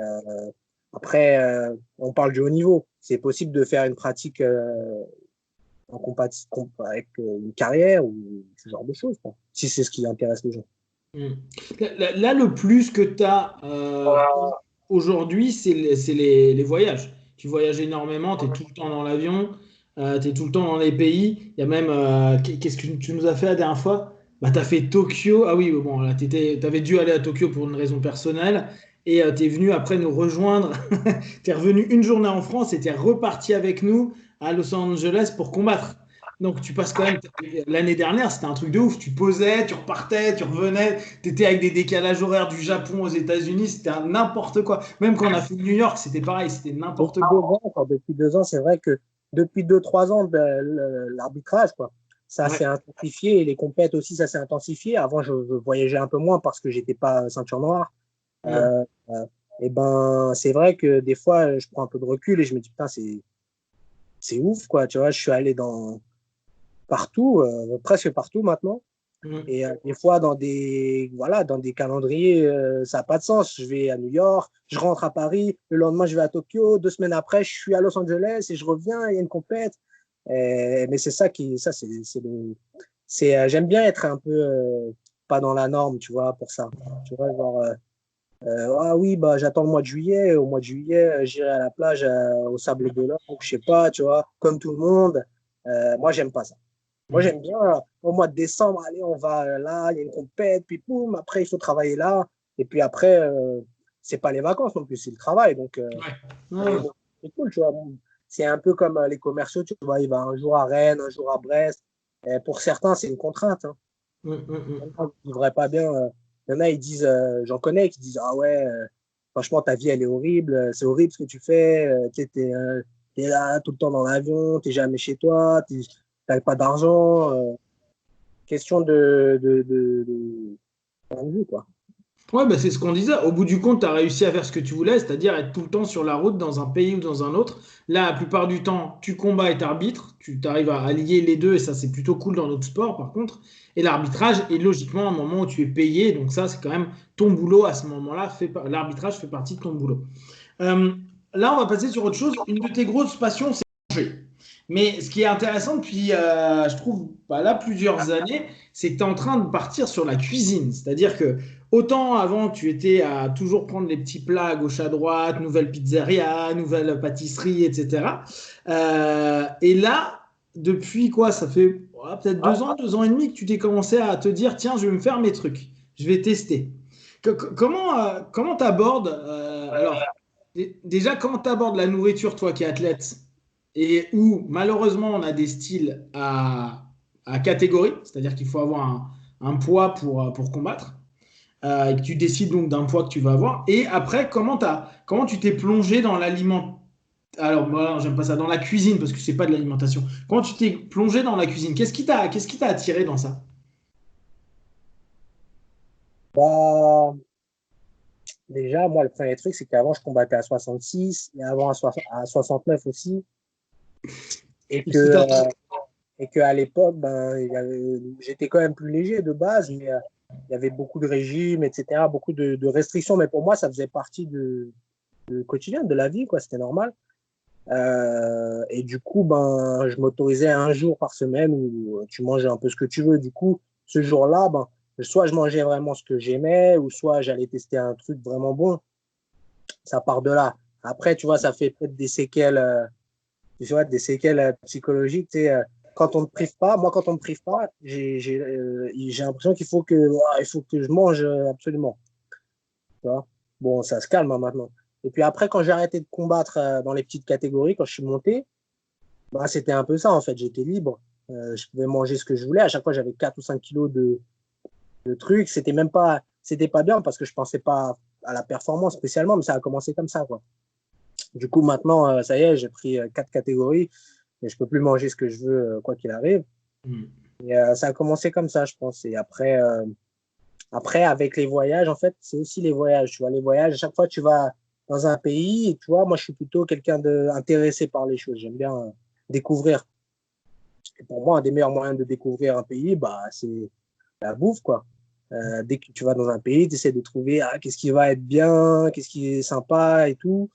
on parle du haut niveau. C'est possible de faire une pratique avec une carrière ou ce genre de choses, quoi, si c'est ce qui intéresse les gens. Mm. Là, le plus que tu as aujourd'hui, c'est les voyages. Tu voyages énormément, tu es tout le temps dans l'avion, tu es tout le temps dans les pays. Il y a même, qu'est-ce que tu nous as fait la dernière fois? Bah, tu as fait Tokyo. Ah oui, bon, là, tu avais dû aller à Tokyo pour une raison personnelle et tu es venu après nous rejoindre. Tu es revenu une journée en France et tu es reparti avec nous à Los Angeles pour combattre. Donc tu passes quand même, l'année dernière, c'était un truc de ouf. Tu posais, tu repartais, tu revenais, tu étais avec des décalages horaires du Japon aux États-Unis, c'était n'importe quoi. Même quand on a fait New York, c'était pareil, c'était n'importe Depuis deux quoi. ans, quoi, depuis 2 ans, c'est vrai que depuis 2, 3 ans, ben, l'arbitrage, quoi. ça s'est intensifié. Et les compètes aussi, ça s'est intensifié. Avant, je voyageais un peu moins parce que j'étais pas ceinture noire. Et ben, c'est vrai que des fois, je prends un peu de recul et je me dis, putain, c'est ouf, quoi. Tu vois, je suis allé partout, presque partout maintenant. Et des fois, dans des calendriers, ça n'a pas de sens. Je vais à New York, je rentre à Paris, le lendemain, je vais à Tokyo, 2 semaines après, je suis à Los Angeles et je reviens, il y a une compète. Mais c'est ça j'aime bien être un peu pas dans la norme, tu vois, pour ça. Tu vois, genre, ah oui, bah, j'attends le mois de juillet. Au mois de juillet, j'irai à la plage au Sable d'Olonne, je sais pas, tu vois, comme tout le monde. Moi, j'aime pas ça. Moi, j'aime bien au mois de décembre, allez, on va là, il y a une compète, puis boum, après, il faut travailler là. Et puis après, c'est pas les vacances non plus, c'est le travail. Donc, c'est cool, tu vois. C'est un peu comme les commerciaux, tu vois, il va un jour à Rennes, un jour à Brest. Et pour certains, c'est une contrainte. Hein. Ils ne vivraient pas bien. Il y en a, ils disent, j'en connais, qui disent, ah ouais, franchement, ta vie, elle est horrible, c'est horrible ce que tu fais, tu es là tout le temps dans l'avion, tu n'es jamais chez toi, tu n'as pas d'argent. Question de point de vue, quoi. Ouais, bah, c'est ce qu'on disait. Au bout du compte, tu as réussi à faire ce que tu voulais, c'est-à-dire être tout le temps sur la route dans un pays ou dans un autre. Là, la plupart du temps, tu combats et t'arbitres. Tu arrives à allier les deux et ça, c'est plutôt cool dans notre sport, par contre. Et l'arbitrage est logiquement un moment où tu es payé. Donc ça, c'est quand même ton boulot à ce moment-là. L'arbitrage fait partie de ton boulot. Euh, Là, on va passer sur autre chose. Une de tes grosses passions, c'est manger. Mais ce qui est intéressant depuis, je trouve, bah, là, plusieurs années, c'est que tu es en train de partir sur la cuisine. C'est-à-dire que autant avant, tu étais à toujours prendre les petits plats à gauche à droite, nouvelle pizzeria, nouvelle pâtisserie, etc. Et là, depuis quoi? Ça fait peut-être 2 ans et demi que tu t'es commencé à te dire, tiens, je vais me faire mes trucs. Je vais tester. Comment t'abordes alors, déjà, comment t'abordes la nourriture, toi qui es athlète, et où malheureusement on a des styles à catégorie, c'est-à-dire qu'il faut avoir un poids pour combattre, et que tu décides donc d'un poids que tu vas avoir. Et après, comment tu t'es plongé dans l'aliment? Alors, moi, j'aime pas ça, dans la cuisine, parce que c'est pas de l'alimentation. Comment tu t'es plongé dans la cuisine? Qu'est-ce qui t'a attiré dans ça? Bah, déjà, moi, le premier truc, c'est qu'avant, je combattais à 66 et avant à 69 aussi. Et que, euh, et qu'à l'époque, ben, j'étais quand même plus léger de base, mais il y avait beaucoup de régimes, etc., beaucoup de restrictions. Mais pour moi, ça faisait partie de quotidien, de la vie, quoi. C'était normal. Et du coup, ben, je m'autorisais un jour par semaine où tu manges un peu ce que tu veux. Du coup, ce jour-là, ben, soit je mangeais vraiment ce que j'aimais, ou soit j'allais tester un truc vraiment bon. Ça part de là. Après, tu vois, ça fait peut-être des séquelles, tu vois, des séquelles psychologiques. Tu sais, quand on ne prive pas, moi, quand on ne me prive pas, j'ai l'impression il faut que je mange absolument. Tu vois. Bon, ça se calme hein, maintenant. Et puis après, quand j'ai arrêté de combattre dans les petites catégories, quand je suis monté, bah, c'était un peu ça, en fait. J'étais libre. Je pouvais manger ce que je voulais. À chaque fois, j'avais 4 ou 5 kilos de trucs. C'était pas bien parce que je pensais pas à la performance spécialement, mais ça a commencé comme ça, quoi. Du coup, maintenant, ça y est, j'ai pris 4 catégories et je peux plus manger ce que je veux, quoi qu'il arrive. Hmm. Et ça a commencé comme ça, je pense. Et après, avec les voyages, en fait, c'est aussi les voyages. Tu vois, les voyages, à chaque fois, tu vas dans un pays et tu vois, moi, je suis plutôt quelqu'un d'intéressé par les choses. J'aime bien découvrir. Et pour moi, un des meilleurs moyens de découvrir un pays, bah, c'est la bouffe, quoi. Dès que tu vas dans un pays, tu essaies de trouver qu'est-ce qui va être bien, qu'est-ce qui est sympa et tout.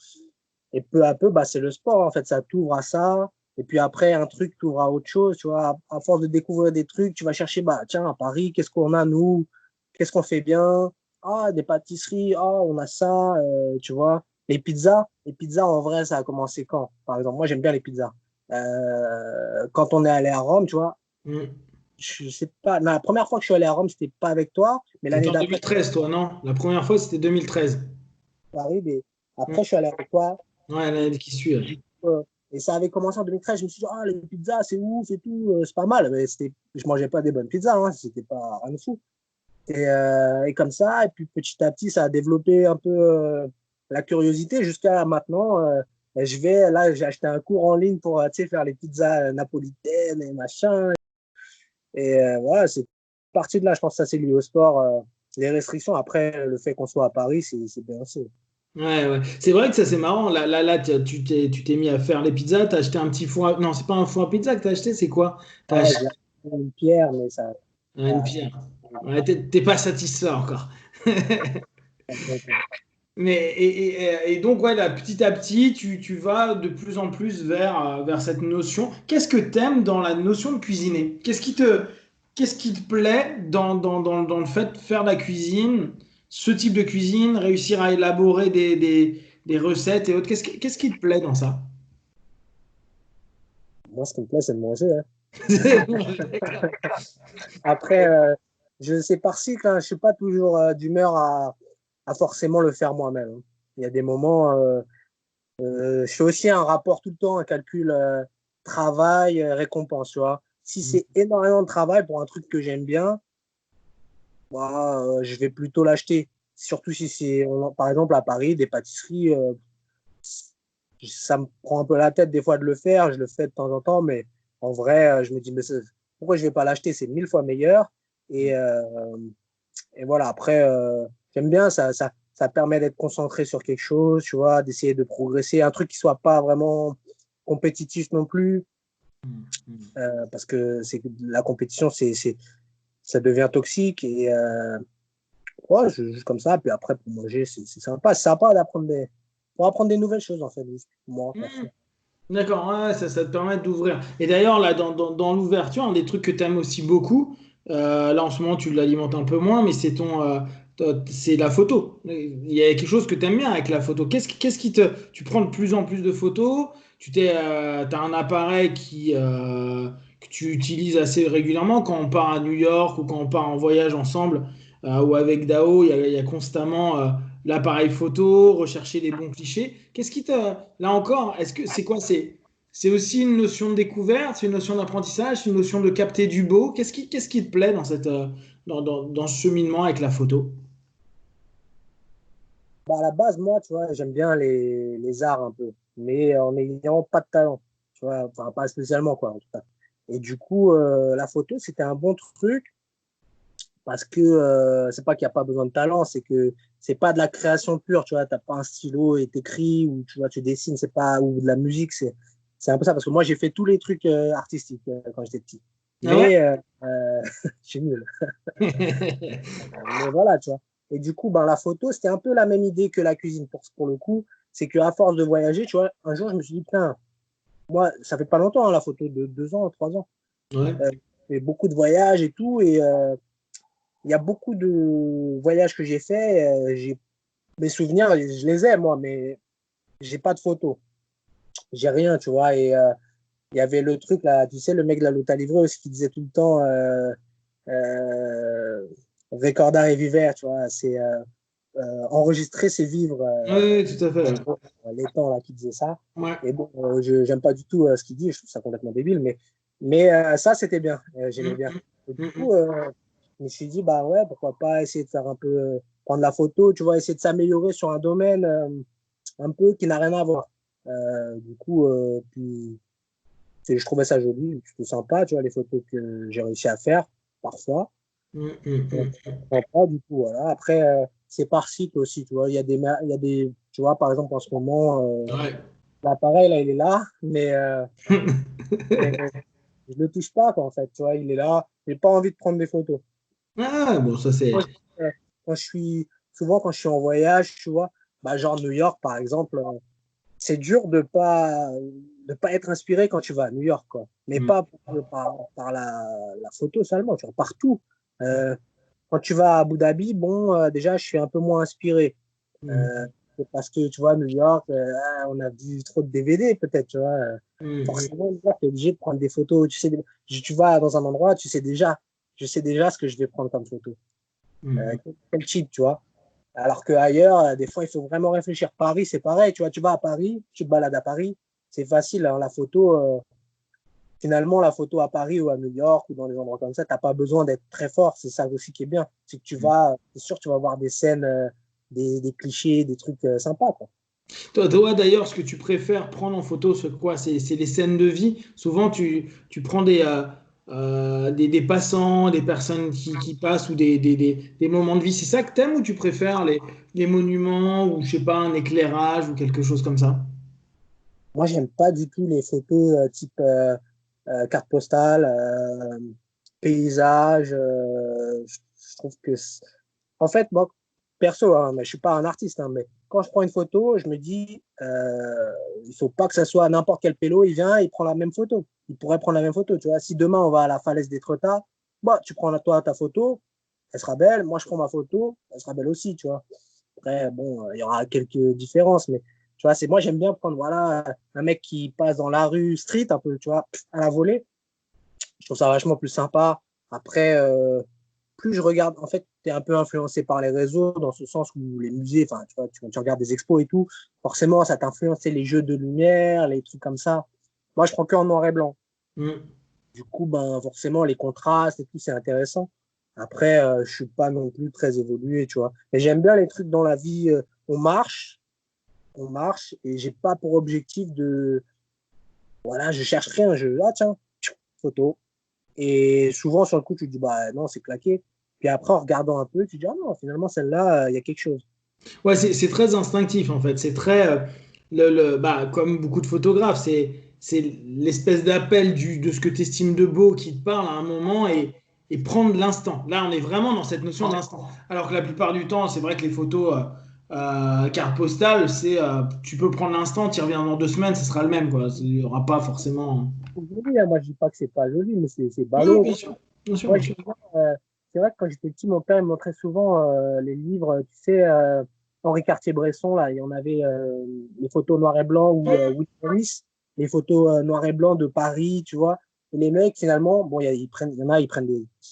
Et peu à peu, bah, c'est le sport, en fait, ça t'ouvre à ça. Et puis après, un truc t'ouvre à autre chose, tu vois. À force de découvrir des trucs, tu vas chercher, bah, tiens, à Paris, qu'est-ce qu'on a, nous? Qu'est-ce qu'on fait bien? Ah, des pâtisseries, ah, on a ça, tu vois. Les pizzas, en vrai, ça a commencé quand? Par exemple, moi, j'aime bien les pizzas. Quand on est allé à Rome, tu vois, Hmm. je sais pas, la première fois que je suis allé à Rome, c'était pas avec toi, mais C'était l'année en d'après, 2013, toi, non? La première fois, c'était 2013. Paris, mais Hmm. après, je suis allé avec toi. Ouais, l'année qui suit. Du coup, et ça avait commencé en 2013. Je me suis dit, ah, les pizzas, c'est ouf et tout, c'est pas mal. Mais je mangeais pas des bonnes pizzas, hein, c'était pas rien de fou. Et comme ça, et puis petit à petit, ça a développé un peu la curiosité jusqu'à maintenant. Là, j'ai acheté un cours en ligne pour tu sais, faire les pizzas napolitaines et machin. Et voilà, c'est parti de là. Je pense que ça, c'est lié au sport. Les restrictions, après, le fait qu'on soit à Paris, c'est bien aussi. Ouais. C'est vrai que ça, c'est marrant. Là, tu t'es mis à faire les pizzas. T'as acheté un petit four Non, c'est pas un four à pizza que t'as acheté, c'est quoi? T'as Ouais, acheté j'ai acheté une pierre, mais ça. une pierre. Ouais, t'es pas satisfait encore. Mais, et donc, ouais, là, petit à petit, tu vas de plus en plus vers cette notion. Qu'est-ce que t'aimes dans la notion de cuisiner? Qu'est-ce qui te plaît dans le fait de faire la cuisine, ce type de cuisine, réussir à élaborer des recettes et autres? Qu'est-ce qui te plaît dans ça? Moi, ce qui me plaît, c'est de manger, hein. Après, je sais par cycle, hein, je suis pas toujours d'humeur à forcément le faire moi-même, hein. Il y a des moments, je fais aussi un rapport tout le temps, un calcul travail, récompense, tu vois. Si c'est énormément de travail pour un truc que j'aime bien, bah, je vais plutôt l'acheter. Surtout si c'est, par exemple, à Paris, des pâtisseries, ça me prend un peu la tête des fois de le faire. Je le fais de temps en temps, mais en vrai, je me dis, mais pourquoi je vais pas l'acheter? C'est 1000 fois meilleur. Et, euh, et voilà, après, j'aime bien, ça permet d'être concentré sur quelque chose, tu vois, d'essayer de progresser. Un truc qui soit pas vraiment compétitif non plus, parce que la compétition, ça devient toxique. Et ouais, juste comme ça. Puis après, pour manger, c'est sympa. C'est sympa pour apprendre des nouvelles choses, en fait, juste pour moi, perso. D'accord, ouais, ça te permet d'ouvrir. Et d'ailleurs, là, dans l'ouverture, un des trucs que tu aimes aussi beaucoup, là en ce moment tu l'alimentes un peu moins, mais c'est la photo. Il y a quelque chose que tu aimes bien avec la photo. Tu prends de plus en plus de photos, t'as un appareil que tu utilises assez régulièrement quand on part à New York ou quand on part en voyage ensemble ou avec Dao, il y a constamment l'appareil photo, rechercher les bons clichés. Là encore, est-ce que c'est quoi? C'est aussi une notion de découverte, c'est une notion d'apprentissage, c'est une notion de capter du beau. Qu'est-ce qui te plaît dans ce cheminement avec la photo? Bah, à la base, moi, tu vois, j'aime bien les arts un peu, mais en n'ayant pas de talent, tu vois, enfin, pas spécialement, quoi, en tout cas. Et du coup, la photo, c'était un bon truc parce que c'est pas qu'il n'y a pas besoin de talent, c'est que c'est pas de la création pure, tu vois, t'as pas un stylo et t'écris ou tu vois, tu dessines, c'est pas, ou de la musique, c'est un peu ça, parce que moi, j'ai fait tous les trucs artistiques quand j'étais petit. Ah ouais? Mais je suis nul. Mais voilà, tu vois. Et du coup, ben, la photo, c'était un peu la même idée que la cuisine pour le coup. C'est qu'à force de voyager, tu vois, un jour, je me suis dit, putain, moi, ça fait pas longtemps, hein, la photo, de 2 ans, 3 ans. Ouais. J'ai fait beaucoup de voyages et tout. Et il y a beaucoup de voyages que j'ai fait. Mes souvenirs, je les ai, moi, mais j'ai pas de photos. J'ai rien, tu vois. Et il y avait le truc, là, tu sais, le mec de la Lota Livreuse qui disait tout le temps, euh, Recorder et vivere, tu vois, c'est enregistrer, c'est vivre. Ouais, tout à fait. Les temps là qui disaient ça. Ouais. Et bon, je j'aime pas du tout ce qu'il dit, je trouve ça complètement débile, mais ça c'était bien, j'aimais bien. Et du coup, je me suis dit, bah ouais, pourquoi pas essayer de faire un peu, prendre la photo, tu vois, essayer de s'améliorer sur un domaine un peu qui n'a rien à voir. Du coup, puis je trouvais ça joli, plutôt sympa, tu vois, les photos que j'ai réussi à faire parfois. Mm, mm, Euh, mm. Sympa, du coup, voilà. Après, c'est par site aussi, tu vois. Il y a des, tu vois, par exemple, en ce moment, Ouais. l'appareil, là, il est là, mais je le touche pas, quoi, en fait, tu vois. Il est là. J'ai pas envie de prendre des photos. Ah, bon, ça c'est. Moi, quand je suis, souvent, quand je suis en voyage, tu vois, bah, genre New York, par exemple, c'est dur de pas être inspiré quand tu vas à New York, quoi. Mais Mm, pas par la photo seulement, tu vois, partout. Euh, Quand tu vas à Abu Dhabi, bon, déjà, je suis un peu moins inspiré. mm, Euh, c'est parce que, tu vois, New York, on a vu trop de DVD, peut-être, tu vois. mm, Forcément, tu es obligé de prendre des photos. Tu vas dans un endroit, je sais déjà ce que je vais prendre comme photo. mm, Quel type, tu vois. Alors qu'ailleurs, des fois, il faut vraiment réfléchir. Paris, c'est pareil, tu vois, tu vas à Paris, tu te balades à Paris, c'est facile, hein, la photo. Finalement, la photo à Paris ou à New York ou dans des endroits comme ça, t'as pas besoin d'être très fort. C'est ça aussi qui est bien. C'est que mm. c'est sûr, tu vas voir des scènes, des clichés, des trucs sympas, quoi. Toi, d'ailleurs, ce que tu préfères prendre en photo, c'est quoi? C'est les scènes de vie. Souvent, tu prends des passants, des personnes qui passent ou des moments de vie. C'est ça que t'aimes ou tu préfères les monuments ou je sais pas, un éclairage ou quelque chose comme ça? Moi, j'aime pas du tout les photos type carte postale, paysage. Je trouve que, en fait, moi, perso, hein, mais je suis pas un artiste, hein, mais quand je prends une photo, je me dis, il faut pas que ça soit n'importe quel pélo, il vient, il prend la même photo. Il pourrait prendre la même photo, tu vois. Si demain on va à la falaise d'Étretat, bah, tu prends toi ta photo, elle sera belle. Moi, je prends ma photo, elle sera belle aussi, tu vois. Après, bon, il y aura quelques différences, mais tu vois, moi, j'aime bien prendre, voilà, un mec qui passe dans la rue street, un peu, tu vois, à la volée. Je trouve ça vachement plus sympa. Après, plus je regarde, en fait, tu es un peu influencé par les réseaux, dans ce sens où les musées, enfin, tu vois, tu regardes des expos et tout, forcément, ça t'influence, les jeux de lumière, les trucs comme ça. Moi, je prends que en noir et blanc. Mm. Du coup, ben, forcément, les contrastes et tout, c'est intéressant. Après, je suis pas non plus très évolué, tu vois. Mais j'aime bien les trucs dans la vie, on marche, et j'ai pas pour objectif de, voilà, je cherche rien, ah tiens, photo. Et souvent, sur le coup, tu te dis, bah non, c'est claqué. Puis après, en regardant un peu, tu te dis, ah non, finalement, celle-là, il y a quelque chose. Ouais, c'est très instinctif en fait. C'est très, bah, comme beaucoup de photographes, c'est l'espèce d'appel de ce que tu estimes de beau qui te parle à un moment et prendre l'instant. Là, on est vraiment dans cette notion d'instant. Alors que la plupart du temps, c'est vrai que les photos carte postale, tu peux prendre l'instant, tu reviens dans 2 semaines, ce sera le même, quoi. Il n'y aura pas forcément. C'est joli, hein. Moi, je dis pas que c'est pas joli, mais c'est Oui, oui, ballot, bien quoi. sûr. Bien sûr, Moi, bien sûr. c'est vrai que quand j'étais petit, mon père il me montrait souvent les livres, tu sais, Henri Cartier-Bresson, là, il y en avait les photos noir et blanc ou William Morris, les photos noir et blanc de Paris, tu vois. Et les mecs, finalement, bon, il y en a, ils prennent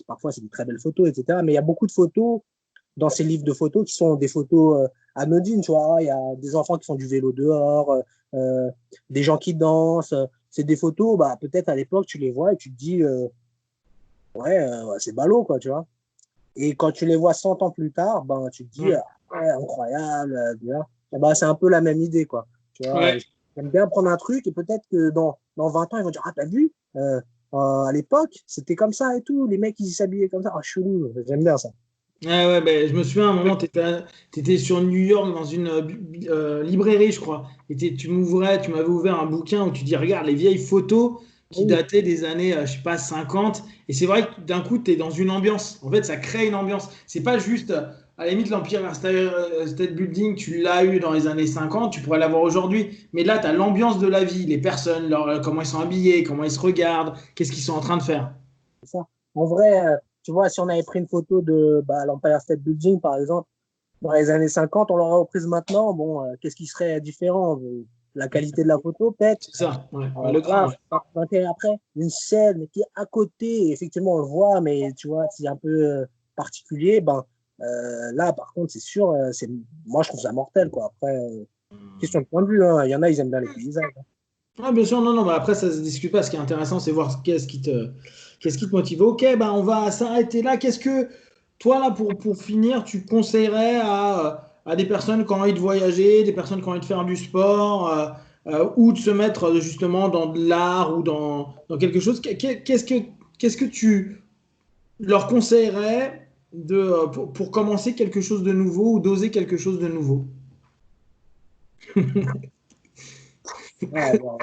parfois c'est des très belles photos, etc. Mais il y a beaucoup de photos dans ces livres de photos qui sont des photos anodines, tu vois. Il y a des enfants qui font du vélo dehors, euh, des gens qui dansent. C'est des photos, bah, peut-être à l'époque, tu les vois et tu te dis, ouais, ouais, c'est ballot, quoi, tu vois. Et quand tu les vois 100 ans plus tard, ben, tu te dis, Mm. ouais, incroyable, tu vois. Et ben, c'est un peu la même idée, quoi. Tu vois, Ouais. j'aime bien prendre un truc et peut-être que dans 20 ans, ils vont dire, ah, t'as vu, à l'époque, c'était comme ça et tout, les mecs, ils s'habillaient comme ça. Ah, chelou, j'aime bien ça. Ah ouais, ben, je me souviens à un moment, tu étais sur New York dans une librairie, je crois. Tu m'avais ouvert un bouquin où tu dis, regarde les vieilles photos qui Oui, dataient des années, je sais pas, 50. Et c'est vrai que d'un coup, tu es dans une ambiance. En fait, ça crée une ambiance. C'est pas juste, à la limite, l'Empire State Building, tu l'as eu dans les années 50, tu pourrais l'avoir aujourd'hui. Mais là, tu as l'ambiance de la vie, les personnes, comment ils sont habillés, comment ils se regardent, qu'est-ce qu'ils sont en train de faire. c'est ça. En vrai, tu vois, si on avait pris une photo de bah, l'Empire State Building, par exemple, dans les années 50, on l'aurait reprise maintenant. Bon, qu'est-ce qui serait différent? La qualité de la photo, peut-être. C'est ça, ouais. Ouais, le grain, Voilà, ouais. 20 ans après, une scène qui est à côté, effectivement, on le voit, mais tu vois, c'est un peu particulier. Ben, là, par contre, c'est sûr, moi, je trouve ça mortel, quoi. Après, question de point de vue, hein. Il y en a, ils aiment bien les paysages, hein. Ah, bien sûr, non, non, mais après, ça se discute pas. Ce qui est intéressant, c'est voir qu'est-ce qui te motive. Ok, ben, on va s'arrêter là. Qu'est-ce que, toi, là, pour finir, tu conseillerais à des personnes qui ont envie de voyager, des personnes qui ont envie de faire du sport, ou de se mettre justement dans de l'art ou dans quelque chose? Qu'est-ce que tu leur conseillerais pour commencer quelque chose de nouveau ou d'oser quelque chose de nouveau? Ouais, bon,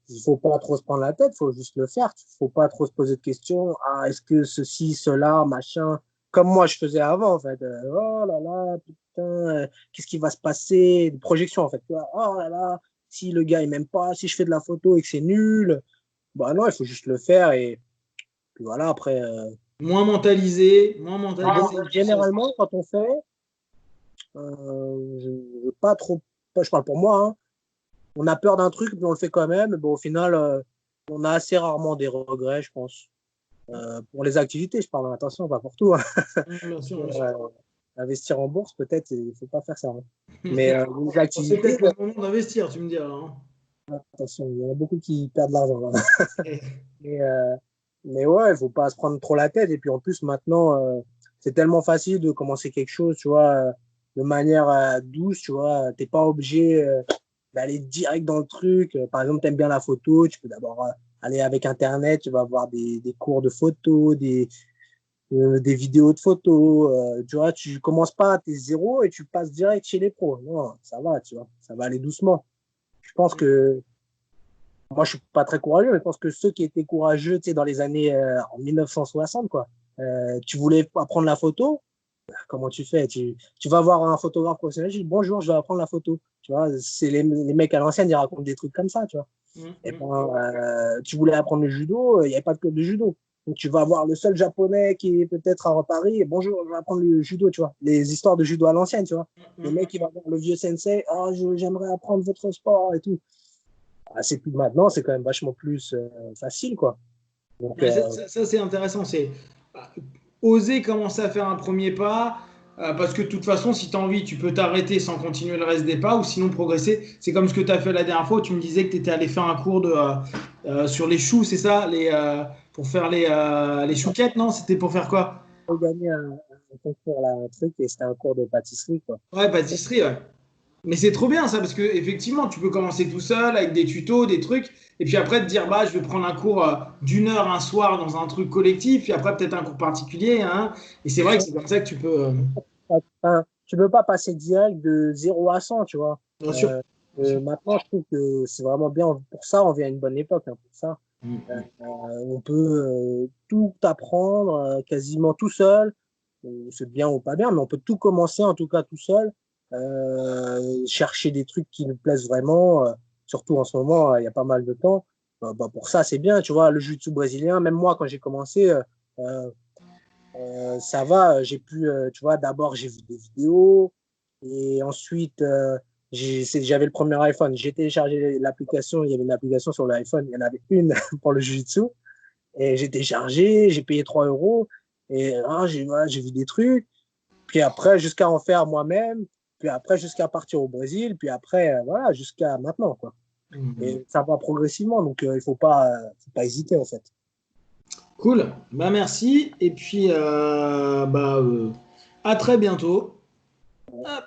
il faut pas trop se prendre la tête, il faut juste le faire. Il faut pas trop se poser de questions. Ah, est-ce que ceci, cela, machin, comme moi je faisais avant, en fait. Oh là là, putain, qu'est-ce qui va se passer? Des projections, en fait. Tu vois, oh là là, si le gars il m'aime pas, si je fais de la photo et que c'est nul, bah non, il faut juste le faire et puis voilà, après. Moins mentalisé. Généralement, quand on fait, je veux pas trop, je parle pour moi, hein, on a peur d'un truc, mais on le fait quand même. Bon, au final, on a assez rarement des regrets, je pense. Pour les activités, je parle, attention, pas pour tout, hein. Bien sûr, bien sûr. Euh, investir en bourse, peut-être, il faut pas faire ça, hein. Mais les Bon, c'est activités, peut-être le moment d'investir, tu me diras, hein. attention, il y en a beaucoup qui perdent de l'argent, hein. Eh, Mais, mais ouais, il faut pas se prendre trop la tête. Et puis en plus, maintenant, c'est tellement facile de commencer quelque chose, tu vois, de manière douce, tu vois. T'es pas obligé d'aller direct dans le truc. Par exemple, t'aimes bien la photo, tu peux d'abord Allez, avec Internet, tu vas avoir des cours de photo, des vidéos de photos. Tu vois, tu commences pas, tu es zéro et tu passes direct chez les pros. Non, ça va, tu vois, ça va aller doucement. Je pense que, moi, je suis pas très courageux, mais je pense que ceux qui étaient courageux, tu sais, dans les années en 1960, quoi, tu voulais apprendre la photo, comment tu fais? Tu vas voir un photographe professionnel, tu dis bonjour, je vais apprendre la photo. Tu vois, c'est les mecs à l'ancienne, ils racontent des trucs comme ça, tu vois. Et ben, tu voulais apprendre le judo, il n'y avait pas de club de judo. Donc, tu vas voir le seul japonais qui est peut-être à Paris, et bonjour, je vais apprendre le judo, tu vois. Les histoires de judo à l'ancienne, tu vois. Le mec, il va voir le vieux sensei, oh, j'aimerais apprendre votre sport et tout. Ah, c'est plus maintenant, c'est quand même vachement plus facile, quoi. Donc, Ça, c'est intéressant. C'est oser commencer à faire un premier pas. Parce que de toute façon, si tu as envie, tu peux t'arrêter sans continuer le reste des pas ou sinon progresser. C'est comme ce que tu as fait la dernière fois où tu me disais que tu étais allé faire un cours sur les choux, c'est ça pour faire les chouquettes, non? C'était pour faire quoi? j'ai gagné un concours, là, un truc, et c'était un cours de pâtisserie, quoi. Ouais, pâtisserie, ouais. Mais c'est trop bien ça, parce que effectivement, tu peux commencer tout seul avec des tutos, des trucs, et puis après te dire, bah, je vais prendre un cours d'1 heure un soir dans un truc collectif, puis après peut-être un cours particulier, hein. Et c'est vrai que c'est comme ça que tu peux. Enfin, tu ne peux pas passer direct de 0 à 100, tu vois. Bien sûr. Bien sûr. Maintenant, je trouve que c'est vraiment bien. Pour ça, on vient à une bonne époque, hein, pour ça. On peut tout apprendre quasiment tout seul. C'est bien ou pas bien, mais on peut tout commencer en tout cas tout seul. Chercher des trucs qui nous plaisent vraiment. Surtout en ce moment, il y a pas mal de temps. Pour ça, c'est bien. Tu vois, le jiu-jitsu brésilien, même moi, quand j'ai commencé, ça va. J'ai pu, tu vois, d'abord, j'ai vu des vidéos. Et ensuite, j'avais le premier iPhone. J'ai téléchargé l'application. Il y avait une application sur l'iPhone. Il y en avait une pour le jiu-jitsu. Et j'ai téléchargé, j'ai payé 3 euros. Et voilà, j'ai vu des trucs. Puis après, jusqu'à en faire moi-même. Puis après, jusqu'à partir au Brésil. Puis après, voilà, jusqu'à maintenant, quoi. Et ça va progressivement. Donc, il ne faut pas hésiter, en fait. Cool. Bah, merci. Et puis, à très bientôt. Hop.